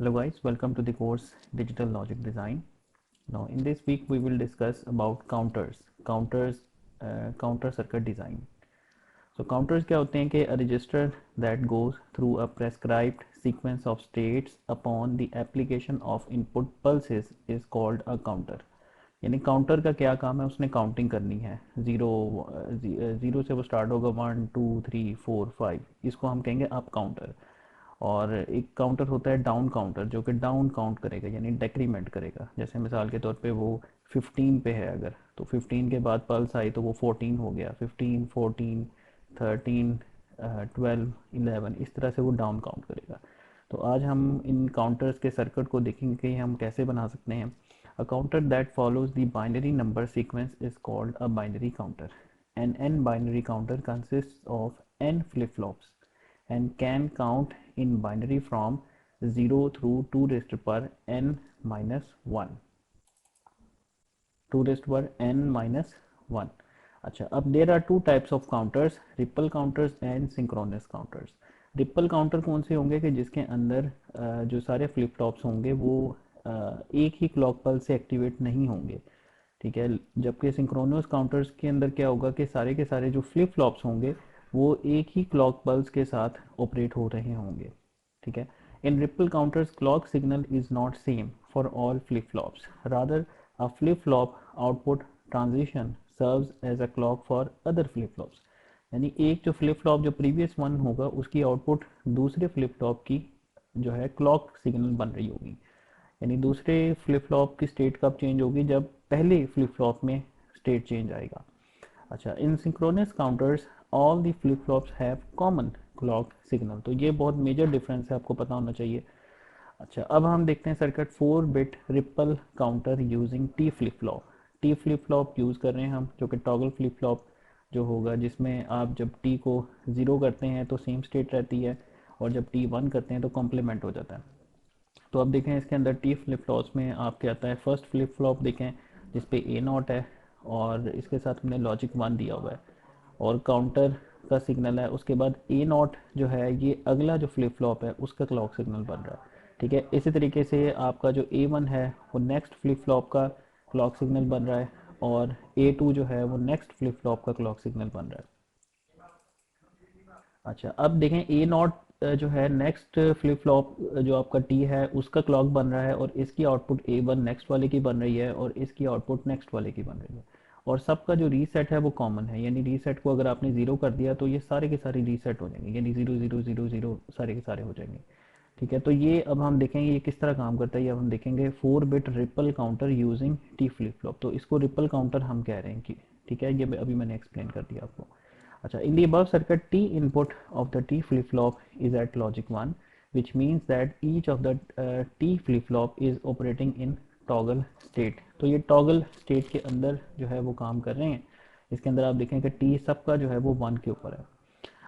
Hello guys, welcome to the course Digital Logic Design. Now in this week we will discuss about counter circuit design. So counters क्या होते हैं कि a register that goes through a prescribed sequence of states upon the application of input pulses is called a counter. यानी counter का क्या काम है, उसने काउंटिंग करनी है। ज़ीरो से वो स्टार्ट होगा, 1 2 3 4 5, इसको हम कहेंगे अप काउंटर। और एक काउंटर होता है डाउन काउंटर, जो कि डाउन काउंट करेगा यानी डेक्रीमेंट करेगा। जैसे मिसाल के तौर पे वो 15 पे है अगर, तो 15 के बाद पल्स आई तो वो 14 हो गया, 15 14 13 12 11, इस तरह से वो डाउन काउंट करेगा। तो आज हम इन काउंटर्स के सर्किट को देखेंगे कि हम कैसे बना सकते हैं। A counter that follows the binary number sequence is called a binary counter. An an binary counter consist of n flip flops and can count in binary from 0 through 2 raised to power n minus 1, 2 raised to power n minus 1। अच्छा, अब there are two types of counters, ripple counters and synchronous counters. Ripple counter कौन से होंगे कि जिसके अंदर जो सारे फ्लिप फ्लॉप्स होंगे वो एक ही क्लॉक पल्स से एक्टिवेट नहीं होंगे, ठीक है। जबकि सिंक्रोनस काउंटर्स के अंदर क्या होगा कि सारे के सारे जो फ्लिप फ्लॉप्स होंगे वो एक ही क्लॉक पल्स के साथ ऑपरेट हो रहे होंगे, ठीक है। In ripple counters clock signal is not same for all flip flops, rather a flip flop output transition serves as a clock for other flip flops. यानी एक जो फ्लिप फ्लॉप जो प्रीवियस वन होगा उसकी आउटपुट दूसरे flip flop की जो है क्लॉक सिग्नल बन रही होगी। यानी दूसरे फ्लिप फ्लॉप की स्टेट कब चेंज होगी, जब पहले फ्लिप फ्लॉप में स्टेट चेंज आएगा। अच्छा, in synchronous counters all the flip flops have common clock signal. तो ये बहुत मेजर डिफरेंस है, आपको पता होना चाहिए। अच्छा, अब हम देखते हैं circuit 4 bit ripple counter using T flip flop. T flip flop use कर रहे हैं हम, जो कि टॉगल फ्लिप फ्लॉप जो होगा, जिसमें आप जब टी को ज़ीरो करते हैं तो सेम स्टेट रहती है, और जब टी वन करते हैं तो कॉम्प्लीमेंट हो जाता है। तो अब देखें इसके अंदर टी फ्लिप फ्लॉप्स में आप क्या आता है, फर्स्ट फ्लिप फ्लॉप देखें जिसपे ए नॉट है और इसके साथ हमने लॉजिक वन दिया हुआ है और काउंटर का सिग्नल है। उसके बाद ए नॉट जो है ये अगला जो फ्लिप फ्लॉप है उसका क्लॉक सिग्नल बन रहा है, ठीक है। इसी तरीके से आपका जो ए वन है वो नेक्स्ट फ्लिप फ्लॉप का क्लॉक सिग्नल बन रहा है, और ए टू जो है वो नेक्स्ट फ्लिप फ्लॉप का क्लॉक सिग्नल बन रहा है। अच्छा, अब देखें ए नॉट जो है नेक्स्ट फ्लिप फ्लॉप जो आपका टी है उसका क्लॉक बन रहा है, और इसकी आउटपुट ए वन नेक्स्ट वाले की बन रही है और इसकी आउटपुट नेक्स्ट वाले की बन रही है। और सबका जो रीसेट है वो कॉमन है, यानी रीसेट को अगर आपने ज़ीरो कर दिया तो ये सारे के सारे रीसेट हो जाएंगे, यानी 0 0 0 0 सारे के सारे हो जाएंगे, ठीक है। तो ये अब हम देखेंगे ये किस तरह काम करता है। ये अब हम देखेंगे 4 bit ripple counter using T flip flop. तो इसको रिपल काउंटर हम कह रहे हैं कि, ठीक है, ये अभी मैंने एक्सप्लेन कर दिया आपको। अच्छा, in the above circuit, T input of the T flip-flop is at logic 1, which means that each of the T flip-flop is operating in toggle state। तो ये toggle state के अंदर जो है वो काम कर रहे हैं। इसके अंदर आप देखें कि T सबका जो है वो 1 के ऊपर है।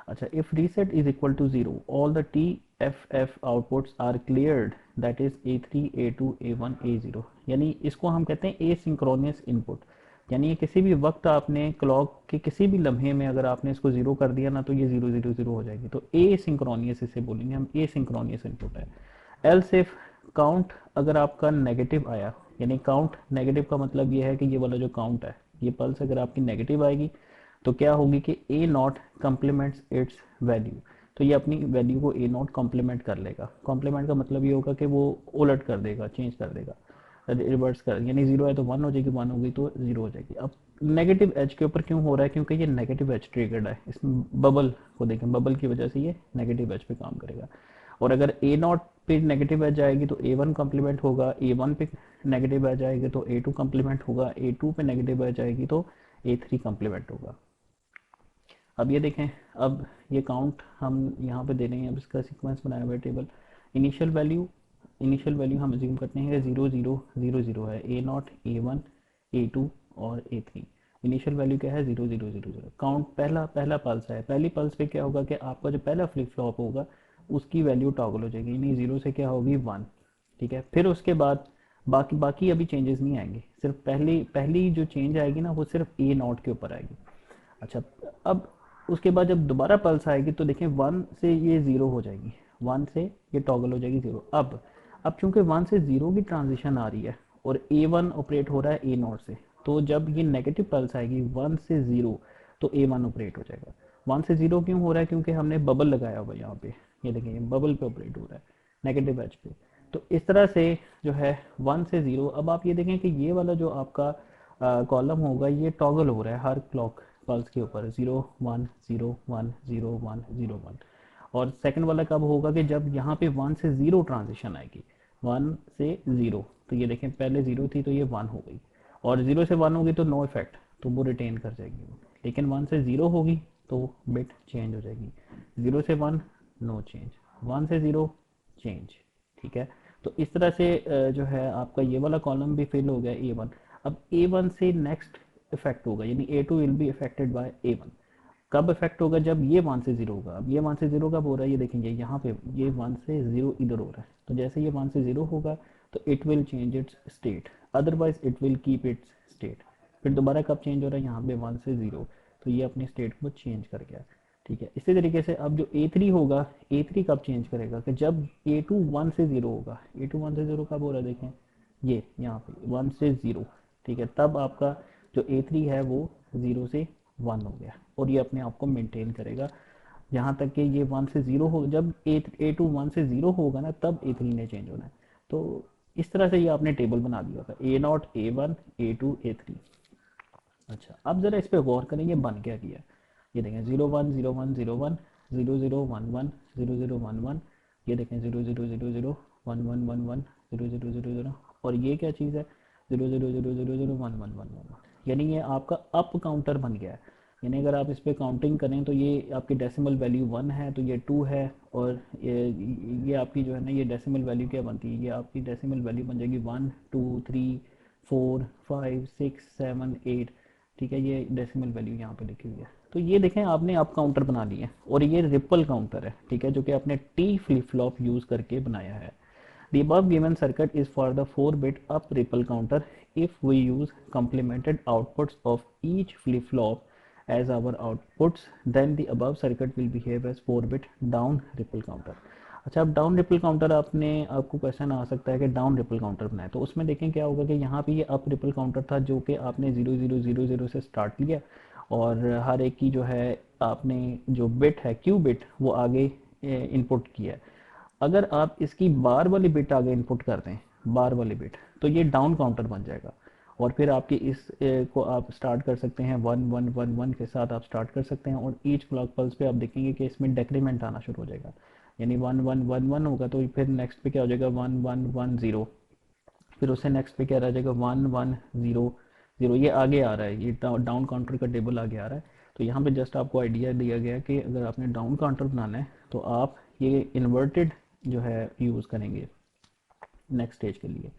अच्छा, if reset is equal to 0, all the TFF outputs are cleared, that is A3 A2 A1 A0। यानी इसको हम कहते हैं asynchronous input। यानी ये किसी भी वक्त आपने क्लॉक के किसी भी लम्हे में अगर आपने इसको ज़ीरो कर दिया ना तो ये 0 0 0 हो जाएगी। तो ए सिंक्रोनियस इसे बोलेंगे हम, ए सिंक्रोनियस इनपुट है। एल सिर्फ काउंट अगर आपका नेगेटिव आया, यानी काउंट नेगेटिव का मतलब ये है कि ये वाला जो काउंट है, ये पल्स अगर आपकी नेगेटिव आएगी तो क्या होगी कि ए नॉट कम्प्लीमेंट्स इट्स वैल्यू। तो ये अपनी वैल्यू को ए नॉट कॉम्प्लीमेंट कर लेगा। कॉम्प्लीमेंट का मतलब ये होगा कि वो उलट कर देगा, चेंज कर देगा, रिवर्स कर, यानी जीरो है तो वन हो जाएगी, वन होगी तो जीरो हो जाएगी। अब नेगेटिव एज के ऊपर क्यों हो रहा है, क्योंकि ये नेगेटिव एज ट्रिगर्ड है। इसमें बबल को देखें, बबल की वजह से ये नेगेटिव एज पे काम करेगा। और अगर ए नॉट पे नेगेटिव एज आएगी तो ए वन कम्प्लीमेंट होगा, ए वन पे नेगेटिव एज आएगी तो ए टू कम्प्लीमेंट होगा, ए टू पे नेगेटिव एज आएगी तो ए थ्री कम्प्लीमेंट होगा। अब ये देखें, अब ये काउंट हम यहाँ पे दे रहे हैं। अब इसका सीक्वेंस बनाया हुआ है टेबल। इनिशियल वैल्यू हम अज्यूम करते हैं 0 0 0 0 है, A naught A one A two और ए थ्री। इनिशियल वैल्यू क्या है, 0 0 0 0। काउंट पहला पहला पल्स है, पहली पल्स पे क्या होगा कि आपका जो पहला फ्लिप फ्लॉप होगा उसकी वैल्यू टॉगल हो जाएगी, यानी जीरो से क्या होगी, वन, ठीक है। फिर उसके बाद बाकी बाकी अभी चेंजेस नहीं आएंगे, सिर्फ पहली पहली जो चेंज आएगी ना वो सिर्फ ए नॉट के ऊपर आएगी। अच्छा, अब उसके बाद जब दोबारा पल्स आएगी तो देखें वन से ये ज़ीरो हो जाएगी, वन से ये टॉगल हो जाएगी ज़ीरो। अब अब चूंकि 1 से 0 की ट्रांजिशन आ रही है और A1 ऑपरेट हो रहा है A0 से, तो जब ये नेगेटिव पल्स आएगी 1 से 0, तो A1 ऑपरेट हो जाएगा। 1 से 0 क्यों हो रहा है? क्योंकि हमने बबल लगाया हुआ है यहाँ पे, ये देखें ये बबल पे ऑपरेट हो रहा है, नेगेटिव एज पे। तो इस तरह से जो है 1 से 0, अब आप ये देखें कि ये वाला जो आपका कॉलम होगा ये टॉगल हो रहा है हर क्लॉक पल्स के ऊपर, 0 1 0 1 0 1 0 1। और सेकंड वाला कब होगा कि जब यहाँ पे 1 से 0 ट्रांजिशन आएगी, 1 से 0, तो ये देखें पहले 0 थी तो ये 1 हो गई, और 0 से 1 होगी तो नो इफेक्ट, तो वो रिटेन कर जाएगी वो। लेकिन 1 से 0 होगी तो बिट चेंज हो जाएगी, 0 से 1 नो चेंज, 1 से 0 चेंज। ठीक है, तो इस तरह से जो है आपका ये वाला कॉलम भी फिल हो गया A1। अब A1 से नेक्स्ट इफेक्ट होगा, यानी A2 will be affected by A1। कब इफेक्ट होगा? जब ये 1 से 0 होगा। अब ये 1 से 0 कब हो रहा है? ये देखेंगे यहाँ पे ये 1 से 0 इधर हो रहा है, तो जैसे ये 1 से 0 होगा तो it will change it's state, otherwise it will keep its state. फिर दोबारा कब चेंज हो रहा है? यहाँ पे 1 से 0, तो ये अपनी स्टेट को चेंज कर गया। ठीक है, इसी तरीके से अब जो A3 होगा, A3 कब चेंज करेगा? कि जब A2 1 से 0 होगा। A2 1 से 0 कब हो रहा है? देखें ये यहाँ पे 1 से 0। ठीक है, तब आपका जो A3 है वो 0 से 1 हो गया, और ये अपने आप को मेंटेन करेगा यहाँ तक कि ये 1 से 0 हो, जब A2 1 से 0 होगा ना, तब A3 ने चेंज होना है। तो इस तरह से ये आपने टेबल बना दिया था, A0 A1 A2 A3। अच्छा, अब जरा इस पे गौर करें ये बन क्या गया। ये देखें 0 1 0 1 0 1 0 0 1 1 0 0 1 1, ये देखें 0 0 0 0 1 1 1 1 0 0 0 0, और ये क्या चीज़ है? 0 0 0 0 0 1 1 1 1। यानी ये आपका अप काउंटर बन गया है। यानी अगर आप इस पे काउंटिंग करें तो ये आपकी डेसिमल वैल्यू 1 है, तो ये 2 है, और ये आपकी जो है ना, ये डेसिमल वैल्यू क्या बनती है? ये आपकी डेसिमल वैल्यू बन जाएगी 1 2 3 4 5 6 7 8। ठीक है, ये डेसिमल वैल्यू यहाँ पे लिखी हुई है। तो ये देखें आपने अप काउंटर बना लिया, और ये रिपल काउंटर है। ठीक है, जो कि आपने टी फ्लिप फ्लॉप यूज करके बनाया है। The above given circuit is for the 4-bit up ripple counter if we use complemented outputs of each flip-flop as our outputs, then the above circuit will behave as 4-bit down ripple counter। अच्छा, अब down ripple counter आपको question आ सकता है कि down ripple counter बनाए, तो उसमें देखें क्या होगा कि यहाँ पे ये अप रिपल काउंटर था जो कि आपने 0 0 0 0 से स्टार्ट लिया, और हर एक की जो है आपने जो बिट है क्यू बिट वो आगे इनपुट किया है। अगर आप इसकी बार वाली बिट आगे इनपुट कर दें, बार वाली बिट, तो ये डाउन काउंटर बन जाएगा, और फिर आपकी इस को आप स्टार्ट कर सकते हैं 1 1 1 1 के साथ आप स्टार्ट कर सकते हैं, और ईच क्लॉक पल्स पे आप देखेंगे कि इसमें डेक्रीमेंट आना शुरू हो जाएगा। यानी 1 1 1 1 होगा तो फिर नेक्स्ट पे क्या हो जाएगा? 1 1 1 0, फिर उससे नेक्स्ट पे क्या रह जाएगा? 1 1 0 0। ये आगे आ रहा है, ये डाउन काउंटर का टेबल आगे आ रहा है। तो यहाँ पे जस्ट आपको आइडिया दिया गया कि अगर आपने डाउन काउंटर बनाना है तो आप ये इन्वर्टेड जो है यूज़ करेंगे नेक्स्ट स्टेज के लिए।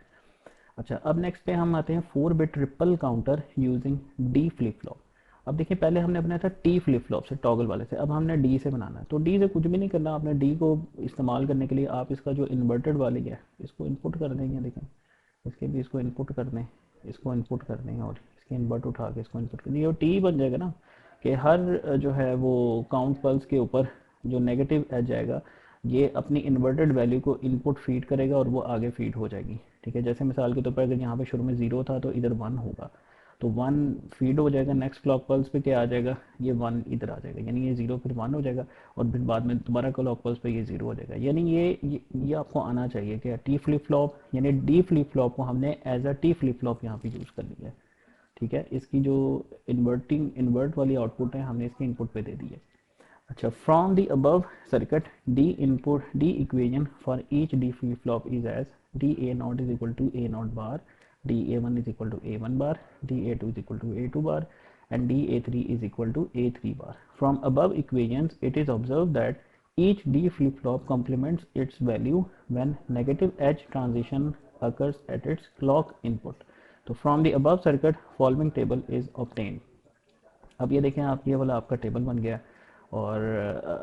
अच्छा, अब नेक्स्ट पे हम आते हैं four bit ripple counter using D flip flop. अब देखिए पहले हमने बनाया था टी फ्लिप फ्लॉप से, टॉगल वाले से, अब हमने डी से बनाना है। तो डी से कुछ भी नहीं करना आपने, डी को इस्तेमाल करने के लिए आप इसका जो इन्वर्टेड वाली है इसको इनपुट कर देंगे। देखें इसके भी इसको इनपुट कर दें, इसको इनपुट कर दें, और इसके इन्वर्ट उठा के इसको इनपुट कर दें, ये टी बन जाएगा ना, कि हर जो है वो काउंट पल्स के ऊपर जो नेगेटिव एज आएगा ये अपनी इन्वर्टेड वैल्यू को इनपुट फीड करेगा और वो आगे फीड हो जाएगी। ठीक है, जैसे मिसाल के तौर पर अगर यहाँ पे शुरू में 0 था तो इधर 1 होगा, तो 1 फीड हो जाएगा, नेक्स्ट क्लॉक पल्स पे क्या आ जाएगा? ये 1 इधर आ जाएगा, यानी ये 0 फिर 1 हो जाएगा, और फिर बाद में दोबारा क्लॉक पल्स पे ये 0 हो जाएगा। यानी ये आपको आना चाहिए कि टी फ्लिप फ्लॉप यानी डी फ्लिप फ्लॉप को हमने as a T flip flop यहाँ पे यूज़ कर लिया है। ठीक है, इसकी जो इन्वर्ट वाली आउटपुट है हमने इसके इनपुट पे दे दी है। अच्छा, from the above circuit D equation for each D flip flop is as D A nought is equal to A not bar, D A one is equal to A one bar, D A two is equal to A two bar, and DA3 is equal to A3 bar. From above equations, it is observed that each D flip-flop complements its value when negative edge transition occurs at its clock input. तो from the above circuit, following table is obtained. अब ये देखें आप, ये वाला आपका table बन गया, और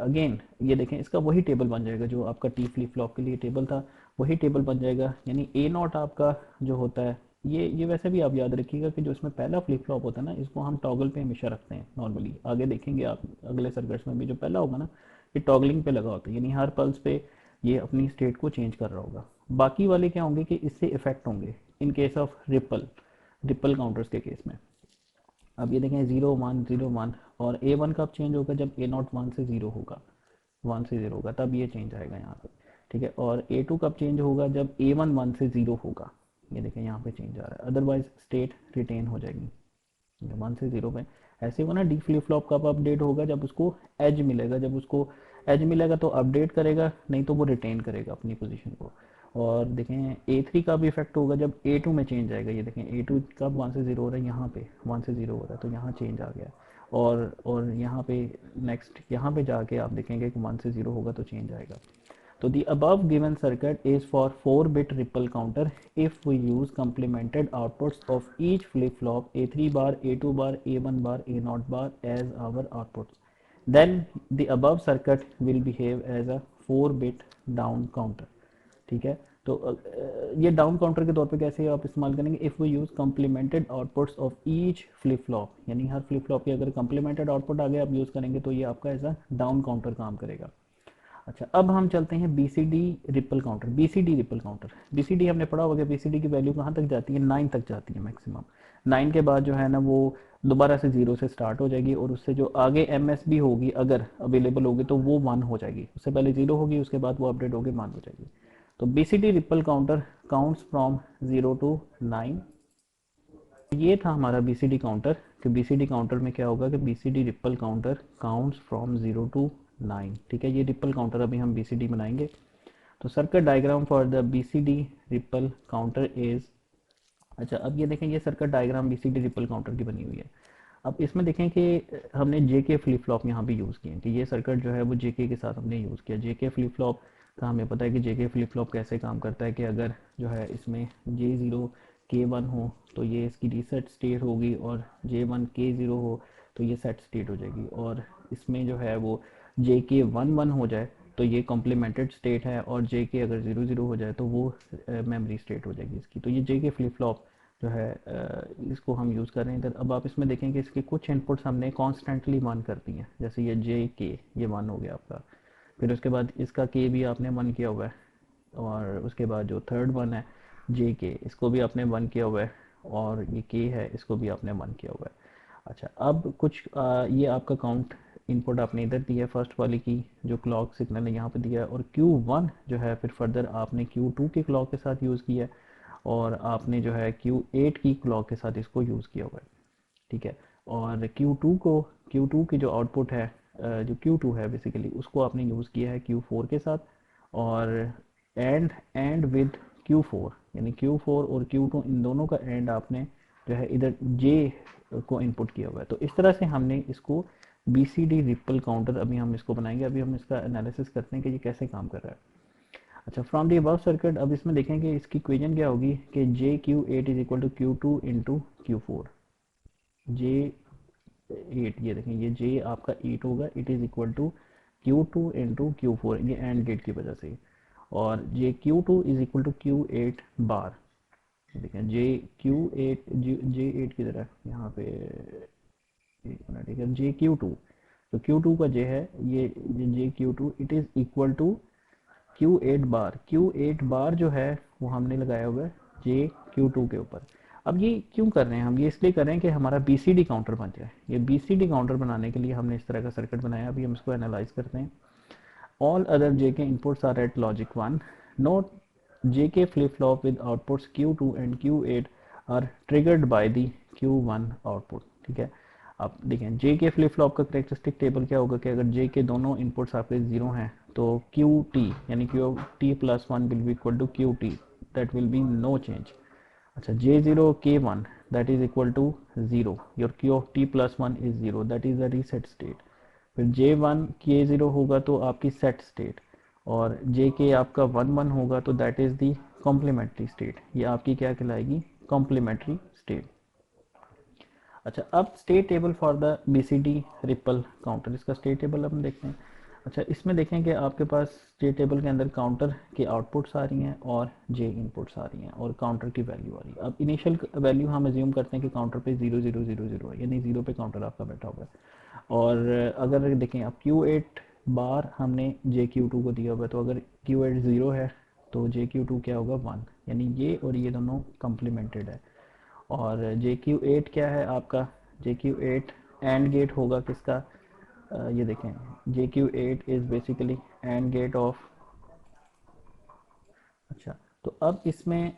अगेन ये देखें इसका वही टेबल बन जाएगा जो आपका टी फ्लिप फ्लॉप के लिए टेबल था, वही टेबल बन जाएगा। यानी ए नॉट आपका जो होता है, ये वैसे भी आप याद रखिएगा कि जो इसमें पहला फ्लिप फ्लॉप होता है ना, इसको हम टॉगल पे हमेशा रखते हैं नॉर्मली। आगे देखेंगे आप अगले सर्किट्स में भी, जो पहला होगा ना ये टॉगलिंग पे लगा होता है, यानी हर पल्स पे ये अपनी स्टेट को चेंज कर रहा होगा। बाकी वाले क्या होंगे कि इससे इफेक्ट होंगे in case of ripple counters के केस में। अब ये देखें 0 1 0 1, और A1 कब चेंज होगा, जब A0 1 से 0 होगा, 1 से 0 होगा, तब ये चेंज आएगा यहाँ पे। ठीक है, और A2 कब चेंज होगा, जब A1 1 से 0 होगा। ये देखें यहाँ पे चेंज आ रहा है, अदरवाइज स्टेट रिटेन हो जाएगी 1 से 0 में। ऐसे होगा ना, डी फ्लिप फ्लॉप कब अपडेट होगा, जब उसको एज मिलेगा, जब उसको एज मिलेगा तो अपडेट करेगा, नहीं तो वो रिटेन करेगा अपनी पोजीशन को। और देखें A3 का भी इफेक्ट होगा जब A2 में चेंज आएगा। ये देखें A2 कब 1 से 0 हो रहा है, यहाँ पे 1 से 0 हो रहा है, तो यहाँ चेंज आ गया। और यहाँ पे नेक्स्ट यहाँ पे जाके आप देखेंगे कि 1 से 0 होगा तो चेंज आएगा। So the above given circuit is for 4-bit ripple counter if we use complemented outputs of each flip-flop A3 bar, A2 bar, A1 bar, A0 bar as our outputs. Then the above circuit will behave as a 4-bit down counter. ठीक है, तो ये down counter के तौर पे कैसे आप इस्तेमाल करेंगे, if we use complemented outputs of each flip flop, यानी हर फ्लिप फ्लॉप की अगर कम्प्लीमेंटेड आउटपुट आगे आप यूज़ करेंगे तो ये आपका एज अ डाउन काउंटर काम करेगा। अच्छा, अब हम चलते हैं बीसीडी रिपल काउंटर। बीसीडी हमने पढ़ा होगा कि बीसीडी की वैल्यू कहाँ तक जाती है, 9 तक जाती है मैक्सिमम। 9 के बाद जो है ना वो दोबारा से 0 से स्टार्ट हो जाएगी, और उससे जो आगे एमएसबी होगी अगर अवेलेबल होगी तो वो 1 हो जाएगी। उससे पहले 0 होगी, उसके बाद वो अपडेट होगी 1 हो जाएगी। तो BCD ripple counter counts from 0 to 9। ये था हमारा बीसीडी काउंटर, कि बीसीडी काउंटर में क्या होगा कि BCD ripple counter counts from 0 to 9। ठीक है, ये रिपल काउंटर अभी हम बीसीडी बनाएंगे। तो circuit diagram for the BCD ripple counter is, अच्छा अब ये देखें, ये circuit diagram BCD ripple counter की बनी हुई है। अब इसमें देखें कि हमने जेके फ्लिप फ्लॉप यहाँ पे यूज़ किए, कि ये सर्किट जो है वो जेके के साथ हमने यूज़ किया। जेके फ्लिप फ्लॉप का हमें पता है कि जेके फ्लिप फ्लॉप कैसे काम करता है, कि अगर जो है इसमें J0 K1 हो तो ये इसकी रीसेट स्टेट होगी, और J1 K0 हो तो ये सेट स्टेट हो जाएगी, और इसमें जो है वो JK11 हो जाए तो ये कॉम्प्लीमेंटेड स्टेट है, और JK अगर 00 हो जाए तो वो मेमोरी स्टेट हो जाएगी इसकी। तो ये JK फ्लिप फ्लॉप जो है इसको हम यूज़ कर रहे हैं इधर। अब आप इसमें देखें कि इसके कुछ इनपुट्स हमने कॉन्स्टेंटली 1 कर दी हैं, जैसे ये JK, ये 1 हो गया आपका। फिर उसके बाद इसका K भी आपने 1 किया हुआ है, और उसके बाद जो थर्ड वन है JK, इसको भी आपने 1 किया हुआ है, और ये K है, इसको भी आपने 1 किया हुआ है। अच्छा, अब कुछ ये आपका काउंट इनपुट आपने इधर दिया है, फर्स्ट वाली की जो क्लॉक सिग्नल है यहाँ पे दिया है, और Q1 जो है फिर फर्दर आपने Q2 की क्लॉक के साथ यूज़ किया है, और आपने जो है Q8 की क्लॉक के साथ इसको यूज़ किया हुआ है। ठीक है, और Q2 की जो आउटपुट है, जो Q2 है बेसिकली, उसको आपने यूज़ किया है Q4 के साथ, और एंड विद Q4, यानी Q4 और Q2 इन दोनों का एंड आपने जो है इधर J को इनपुट किया हुआ है। तो इस तरह से हमने इसको BCD रिपल काउंटर, अभी हम इसको बनाएंगे, अभी हम इसका एनालिसिस करते हैं कि ये कैसे काम कर रहा है। अच्छा, फ्रॉम दी अबव सर्किट, अब इसमें देखें कि इसकी इक्वेशन क्या होगी, कि JQ8 is equal to Q2 into Q4। J8, ये देखें ये J आपका 8 होगा, it is equal to Q2 into Q4, ये एंड गेट की वजह से, और JQ2 is equal to Q8 बार। देखें J8 की तरह यहाँ पे, एक मिनट, ठीक है, JQ2, तो Q2 का J है, ये JQ2 it is equal to Q8 bar. Q8 bar जो है वो हमने लगाया हुआ है JQ2 के ऊपर। अब ये क्यों कर रहे हैं हम, ये इसलिए कर रहे हैं कि हमारा BCD काउंटर बन जाए। ये BCD काउंटर बनाने के लिए हमने इस तरह का सर्किट बनाया। अभी हम इसको एनालाइज करते हैं। All other JK inputs are at logic 1. Note JK flip-flop with outputs Q2 and Q8 are triggered by the Q1 output। ठीक है, अब देखें JK फ्लिप फ्लॉप का करेक्टरिस्टिक टेबल क्या होगा, कि अगर JK दोनों इनपुट्स आपके 0 हैं तो QT यानी QT plus 1 will be equal to QT, that will be no change. अच्छा, J0 K1 that is equal to 0, your Q of t plus 1 is 0, that is the reset state। फिर J1 K0 होगा तो आपकी set state, और JK आपका 1 1 होगा तो that is the complementary state. ये आपकी क्या कहलाएगी, कॉम्प्लीमेंट्री स्टेट। अच्छा, अब state table for the BCD ripple counter, इसका स्टेट टेबल हम देखते हैं। अच्छा, इसमें देखें कि आपके पास स्टेट टेबल के अंदर काउंटर की आउटपुट्स आ रही हैं और J इनपुट्स आ रही हैं, और काउंटर की वैल्यू आ रही है। अब इनिशियल वैल्यू हम एज्यूम करते हैं कि काउंटर पे 0 0 0 0 है, यानी 0 पे काउंटर आपका बैठा हुआ है। और अगर देखें अब Q8 बार हमने JQ2 को दिया हुआ है, तो अगर Q8 0 है तो जे क्यू टू क्या होगा 1, यानी ये और ये दोनों कम्प्लीमेंटेड है। और जे क्यू एट क्या है आपका, J Q at and gate होगा किसका, ये देखें, J Q at is basically and gate of, अच्छा तो अब इसमें,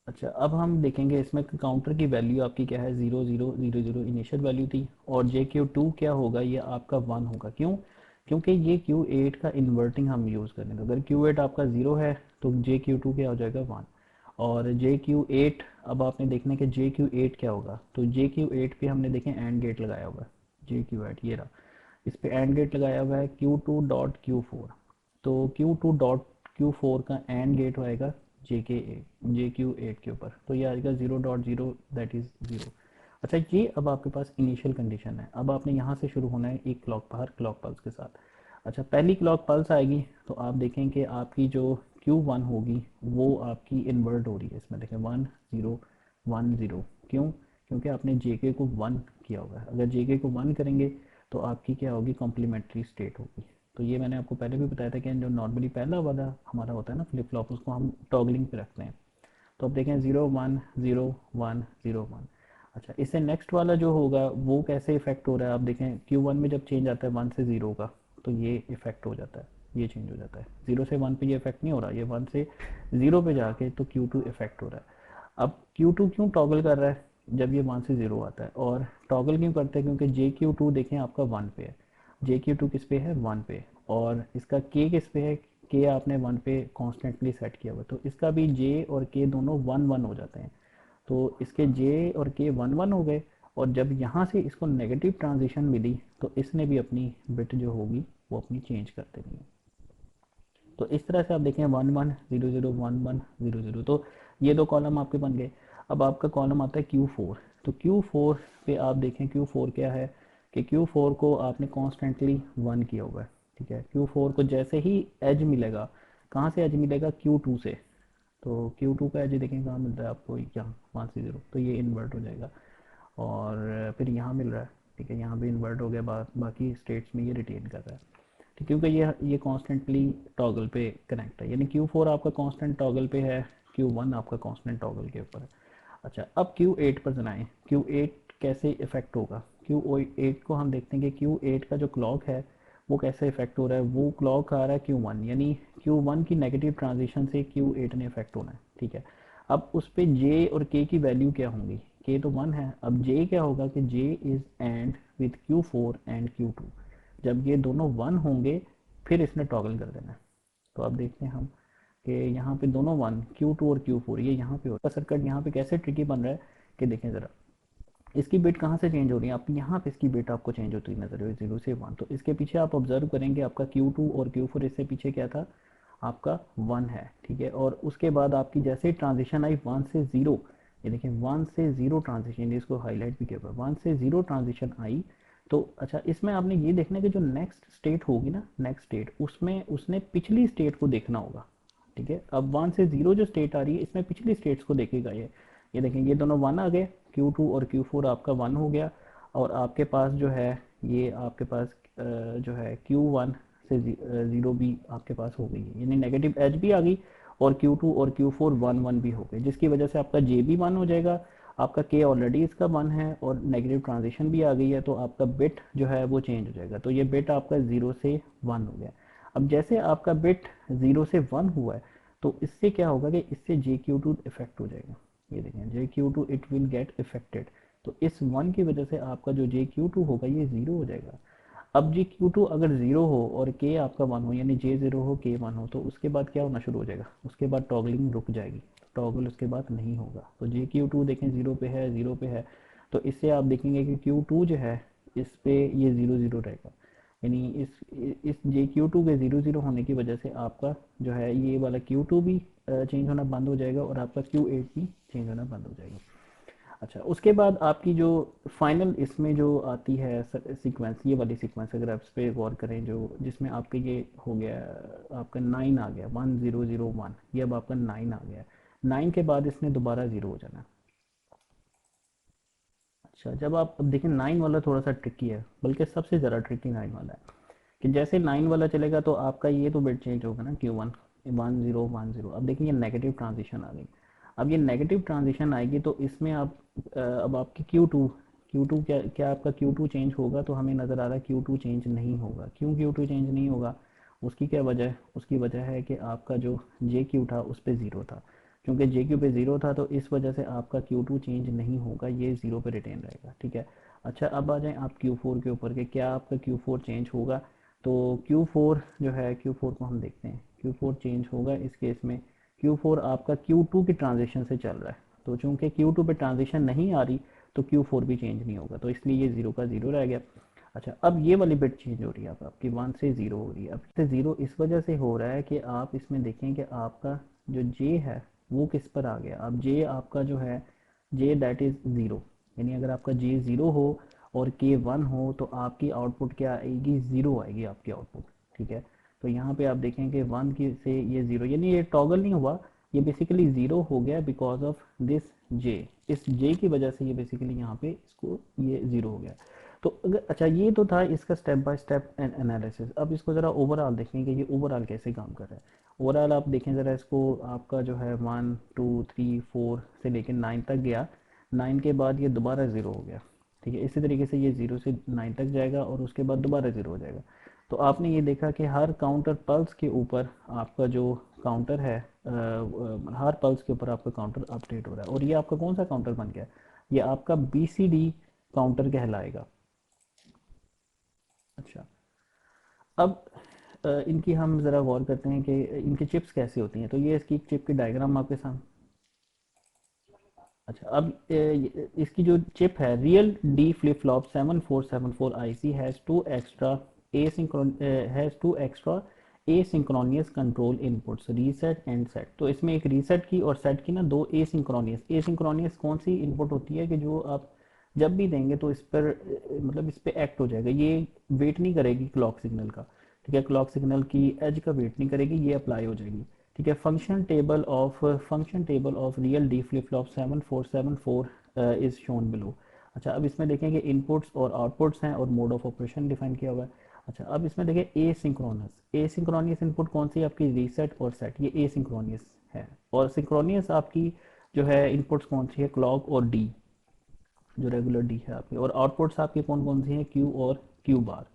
अच्छा अब हम देखेंगे इसमें काउंटर की वैल्यू आपकी क्या है, 0000 इनिशियल वैल्यू थी, और जे क्यू टू क्या होगा, ये आपका 1 होगा। क्यों? क्योंकि ये क्यू एट का इन्वर्टिंग हम यूज़ करें, तो अगर क्यू एट आपका 0 है तो जे क्यू टू क्या हो जाएगा 1। और जे क्यू एट, अब आपने देखना कि जे क्यू एट क्या होगा, तो जे क्यू एट पे हमने देखें एंड गेट लगाया हुआ है, जे क्यू एट ये रहा, इस पे एंड गेट लगाया हुआ है Q two dot Q four, तो Q two dot Q four का एंड गेट होएगा जे क्यू एट के ऊपर, तो ये आएगा 0.0, दैट इज़ 0। अच्छा ये अब आपके पास इनिशियल कंडीशन है, अब आपने यहाँ से शुरू होना है एक क्लॉक हर क्लॉक पल्स के साथ। अच्छा पहली क्लॉक पल्स आएगी तो आप देखें कि आपकी जो क्यू वन होगी वो आपकी इन्वर्ट हो रही है, इसमें देखें 1 0 1 0। क्यों? क्योंकि आपने जे के को 1 किया होगा है, अगर जे के को 1 करेंगे तो आपकी क्या होगी, कॉम्प्लीमेंट्री स्टेट होगी। तो ये मैंने आपको पहले भी बताया था कि जो नॉर्मली पहला वाला हमारा होता है ना फ्लिप फ्लॉप, उसको हम टॉगलिंग पे रखते हैं। तो अब देखें 0 1 0 1 0 1। अच्छा इससे नेक्स्ट वाला जो होगा वो कैसे इफेक्ट हो रहा है, आप देखें Q1 में जब चेंज आता है 1 से 0 का, तो ये इफेक्ट हो जाता है, ये चेंज हो जाता है। 0 से 1 पे ये इफेक्ट नहीं हो रहा, ये 1 से 0 पे जाके तो Q2 इफेक्ट हो रहा है। अब Q2 क्यों टॉगल कर रहा है जब ये 1 से 0 आता है, और टॉगल क्यों करते हैं, क्योंकि जे क्यू टू देखें आपका 1 पे है, जे क्यू टू किस पे है 1 पे, और इसका के किस पे है, के आपने 1 पे कॉन्स्टेंटली सेट किया हुआ, तो इसका भी जे और के दोनों 1 1 हो जाते हैं। तो इसके जे और के 1 1 हो गए, और जब यहाँ से इसको नेगेटिव ट्रांजिशन मिली तो इसने भी अपनी बिट जो होगी वो अपनी चेंज कर देनी है। तो इस तरह से आप देखें 1 1 0 0 1 1 0 0, तो ये दो कॉलम आपके बन गए। अब आपका कॉलम आता है Q4, तो Q4 पे आप देखें Q4 क्या है, कि Q4 को आपने कॉन्स्टेंटली 1 किया हुआ है, ठीक है। Q4 को जैसे ही एज मिलेगा, कहाँ से एज मिलेगा, Q2 से, तो Q2 का एज देखें कहाँ मिल रहा है आपको, यहाँ 1 से 0, तो ये इन्वर्ट हो जाएगा। और फिर यहाँ मिल रहा है, ठीक है, यहाँ भी इन्वर्ट हो गया, बाकी स्टेट्स में ये रिटेन कर रहा है, ठीक, क्योंकि ये कॉन्स्टेंटली टॉगल पे कनेक्ट है, यानी Q4 आपका कॉन्स्टेंट टॉगल पे है, Q1 आपका कॉन्स्टेंट टॉगल के ऊपर है। अच्छा अब Q8 पर जनाएं, Q8 कैसे इफेक्ट होगा, Q8 को हम देखते हैं कि Q8 का जो क्लॉक है वो कैसे इफेक्ट हो रहा है, वो क्लॉक आ रहा है Q1, यानी Q1 की नेगेटिव ट्रांजिशन से Q8 ने इफेक्ट होना है, ठीक है। अब उस पे J और K की वैल्यू क्या होंगी, K तो 1 है, अब J क्या होगा कि J is and with Q4 and Q2, जब ये दोनों 1 होंगे फिर इसने टॉगल कर देना है। तो अब देखते हैं हम कि यहाँ पे दोनों 1 Q2 और Q4 ये यहाँ पे होगा सर्किट, यहाँ पे कैसे ट्रिकी बन रहा है कि देखें ज़रा, इसकी बिट कहाँ से चेंज हो रही है, आप यहाँ पे इसकी बिट आपको चेंज होती नजर है 0 से 1, तो इसके पीछे आप ऑब्जर्व करेंगे आपका Q2 और Q4 इससे पीछे क्या था, आपका 1 है, ठीक है। और उसके बाद आपकी जैसे ही ट्रांजिशन आई 1 से 0, ये देखिए 1 से 0 ट्रांजिशन, इसको हाईलाइट भी किया हुआ है, 1 से 0 ट्रांजिशन आई। तो अच्छा इसमें आपने ये देखना है कि जो नेक्स्ट स्टेट होगी ना, नेक्स्ट स्टेट उसमें उसने पिछली स्टेट को देखना होगा, ठीक है। अब 1 से 0 जो स्टेट आ रही है इसमें पिछली स्टेट्स को देखेगा ये देखें ये दोनों 1 आ गए, Q2 और Q4 आपका 1 हो गया, और आपके पास जो है ये आपके पास जो है Q1 से 0 भी आपके पास हो गई है, यानी नेगेटिव एज भी आ गई, और Q2 और Q4 1 1 भी हो गए, जिसकी वजह से आपका J भी 1 हो जाएगा, आपका K ऑलरेडी इसका 1 है और नेगेटिव ट्रांजिशन भी आ गई है, तो आपका बिट जो है वो चेंज हो जाएगा, तो ये बिट आपका 0 से 1 हो गया। अब जैसे आपका बिट 0 से 1 हुआ है तो इससे क्या होगा कि इससे JQ2 इफेक्ट हो जाएगा, ये देखें JQ2 it will get affected, तो इस 1 की वजह से आपका जो JQ2 होगा ये 0 हो जाएगा। अब JQ2 अगर 0 हो और K आपका 1 हो, यानी J 0 हो K 1 हो, तो उसके बाद क्या होना शुरू हो जाएगा, उसके बाद टॉगलिंग रुक जाएगी, टॉगल उसके बाद नहीं होगा। तो JQ2 देखें 0 पे है, 0 पे है, तो इससे आप देखेंगे कि Q2 जो है इस पे ये 0 0 रहेगा, यानी इस JQ2 के 0 0 होने की वजह से आपका जो है ये वाला Q2 भी चेंज होना बंद हो जाएगा, और आपका Q8 भी चेंज होना बंद हो जाएगा। अच्छा उसके बाद आपकी जो फाइनल इसमें जो आती है सीक्वेंस, ये वाली सीक्वेंस अगर आप इस पर गौर करें, जो जिसमें आपके ये हो गया, आपका 9 आ गया, 1 0 0 1, ये अब आपका 9 आ गया, 9 के बाद इसने दोबारा 0 हो जाना। अच्छा जब आप अब देखें 9 वाला थोड़ा सा ट्रिकी है, बल्कि सबसे ज़्यादा ट्रिकी 9 वाला है, कि जैसे 9 वाला चलेगा तो आपका ये तो बिट चेंज होगा ना Q1, 1010। अब देखिए ये नेगेटिव ट्रांजिशन आ गई। अब ये नेगेटिव ट्रांजिशन आएगी तो इसमें आप अब आपकी Q2 क्या क्या आपका Q2 चेंज होगा? तो हमें नज़र आ रहा है Q2 चेंज नहीं होगा। क्यों Q2 चेंज नहीं होगा? उसकी क्या वजह है? उसकी वजह है कि आपका जो JQ था उस पे ज़ीरो था। क्योंकि JQ पे ज़ीरो था तो इस वजह से आपका Q2 चेंज नहीं होगा, ये ज़ीरो पे रिटेन रहेगा, ठीक है। अच्छा, अब आ जाएं आप Q4 के ऊपर के, क्या आपका Q4 चेंज होगा? तो Q4 जो है, Q4 को हम देखते हैं, Q4 चेंज होगा इस केस में। Q4 आपका Q2 की ट्रांजिशन से चल रहा है, तो चूंकि Q2 पे ट्रांजिशन नहीं आ रही तो Q4 भी चेंज नहीं होगा, तो इसलिए ये ज़ीरो का ज़ीरो रह गया। अच्छा, अब ये वाली बिट चेंज हो रही है, अब आपकी 1 से 0 हो रही है। अब से ज़ीरो इस वजह से हो रहा है कि आप इसमें देखें कि आपका जो J है वो किस पर आ गया। अब J आपका जो है, J दैट इज़ ज़ीरो, यानी अगर आपका J ज़ीरो हो और K 1 हो तो आपकी आउटपुट क्या आएगी? ज़ीरो आएगी आपकी आउटपुट, ठीक है। तो यहाँ पे आप देखें कि 1 की से ये ज़ीरो, यानी ये टॉगल नहीं हुआ, ये बेसिकली ज़ीरो हो गया बिकॉज ऑफ दिस J। इस J की वजह से ये बेसिकली यहाँ पे इसको ये ज़ीरो हो गया। तो अगर, अच्छा, ये तो था इसका स्टेप बाय स्टेप एनालिसिस। अब इसको ज़रा ओवरऑल देखें कि ये ओवरऑल कैसे काम कर रहा है। ओवरऑल आप देखें ज़रा इसको, आपका जो है 1 2 3 4 से लेकर 9 तक गया, 9 के बाद ये दोबारा ज़ीरो हो गया, ठीक है। इसी तरीके से ये 0 से 9 तक जाएगा और उसके बाद दोबारा ज़ीरो हो जाएगा। तो आपने ये देखा कि हर काउंटर पल्स के ऊपर आपका जो काउंटर है, हर पल्स के ऊपर आपका काउंटर अपडेट हो रहा है। और ये आपका कौन सा काउंटर बन गया? ये आपका BCD काउंटर कहलाएगा। अच्छा, अब इनकी हम ज़रा गौर करते हैं कि इनकी चिप्स कैसे होती हैं। तो ये इसकी चिप की डायग्राम आपके सामने। अच्छा, अब इसकी जो चिप है, real D flip flop 7474 IC has two extra asynchronous control inputs, reset and set. तो इसमें एक रीसेट की और सेट की ना दो एसिंक्रोनियस कौन सी इनपुट होती है कि जो आप जब भी देंगे तो इस पर मतलब इस पे एक्ट हो जाएगा, ये वेट नहीं करेगी क्लॉक सिग्नल का, ठीक है। क्लॉक सिग्नल की एज का वेट नहीं करेगी, ये अप्लाई हो जाएगी, ठीक है। Function table of real D flip flop 7474 is shown below. अच्छा, अब इसमें देखें कि इनपुट्स और आउटपुट्स हैं और मोड ऑफ ऑपरेशन डिफाइन किया हुआ है। अच्छा, अब इसमें देखें ए सिंक्रोनियस इनपुट कौन सी? आपकी रीसेट और सेट, ये ए सिंक्रोनियस है। और सिंक्रोनियस आपकी जो है इनपुट्स कौन सी है? क्लॉक और डी, जो रेगुलर डी है आपकी। और आउटपुट्स आपकी कौन कौन सी हैं? क्यू और क्यू बार।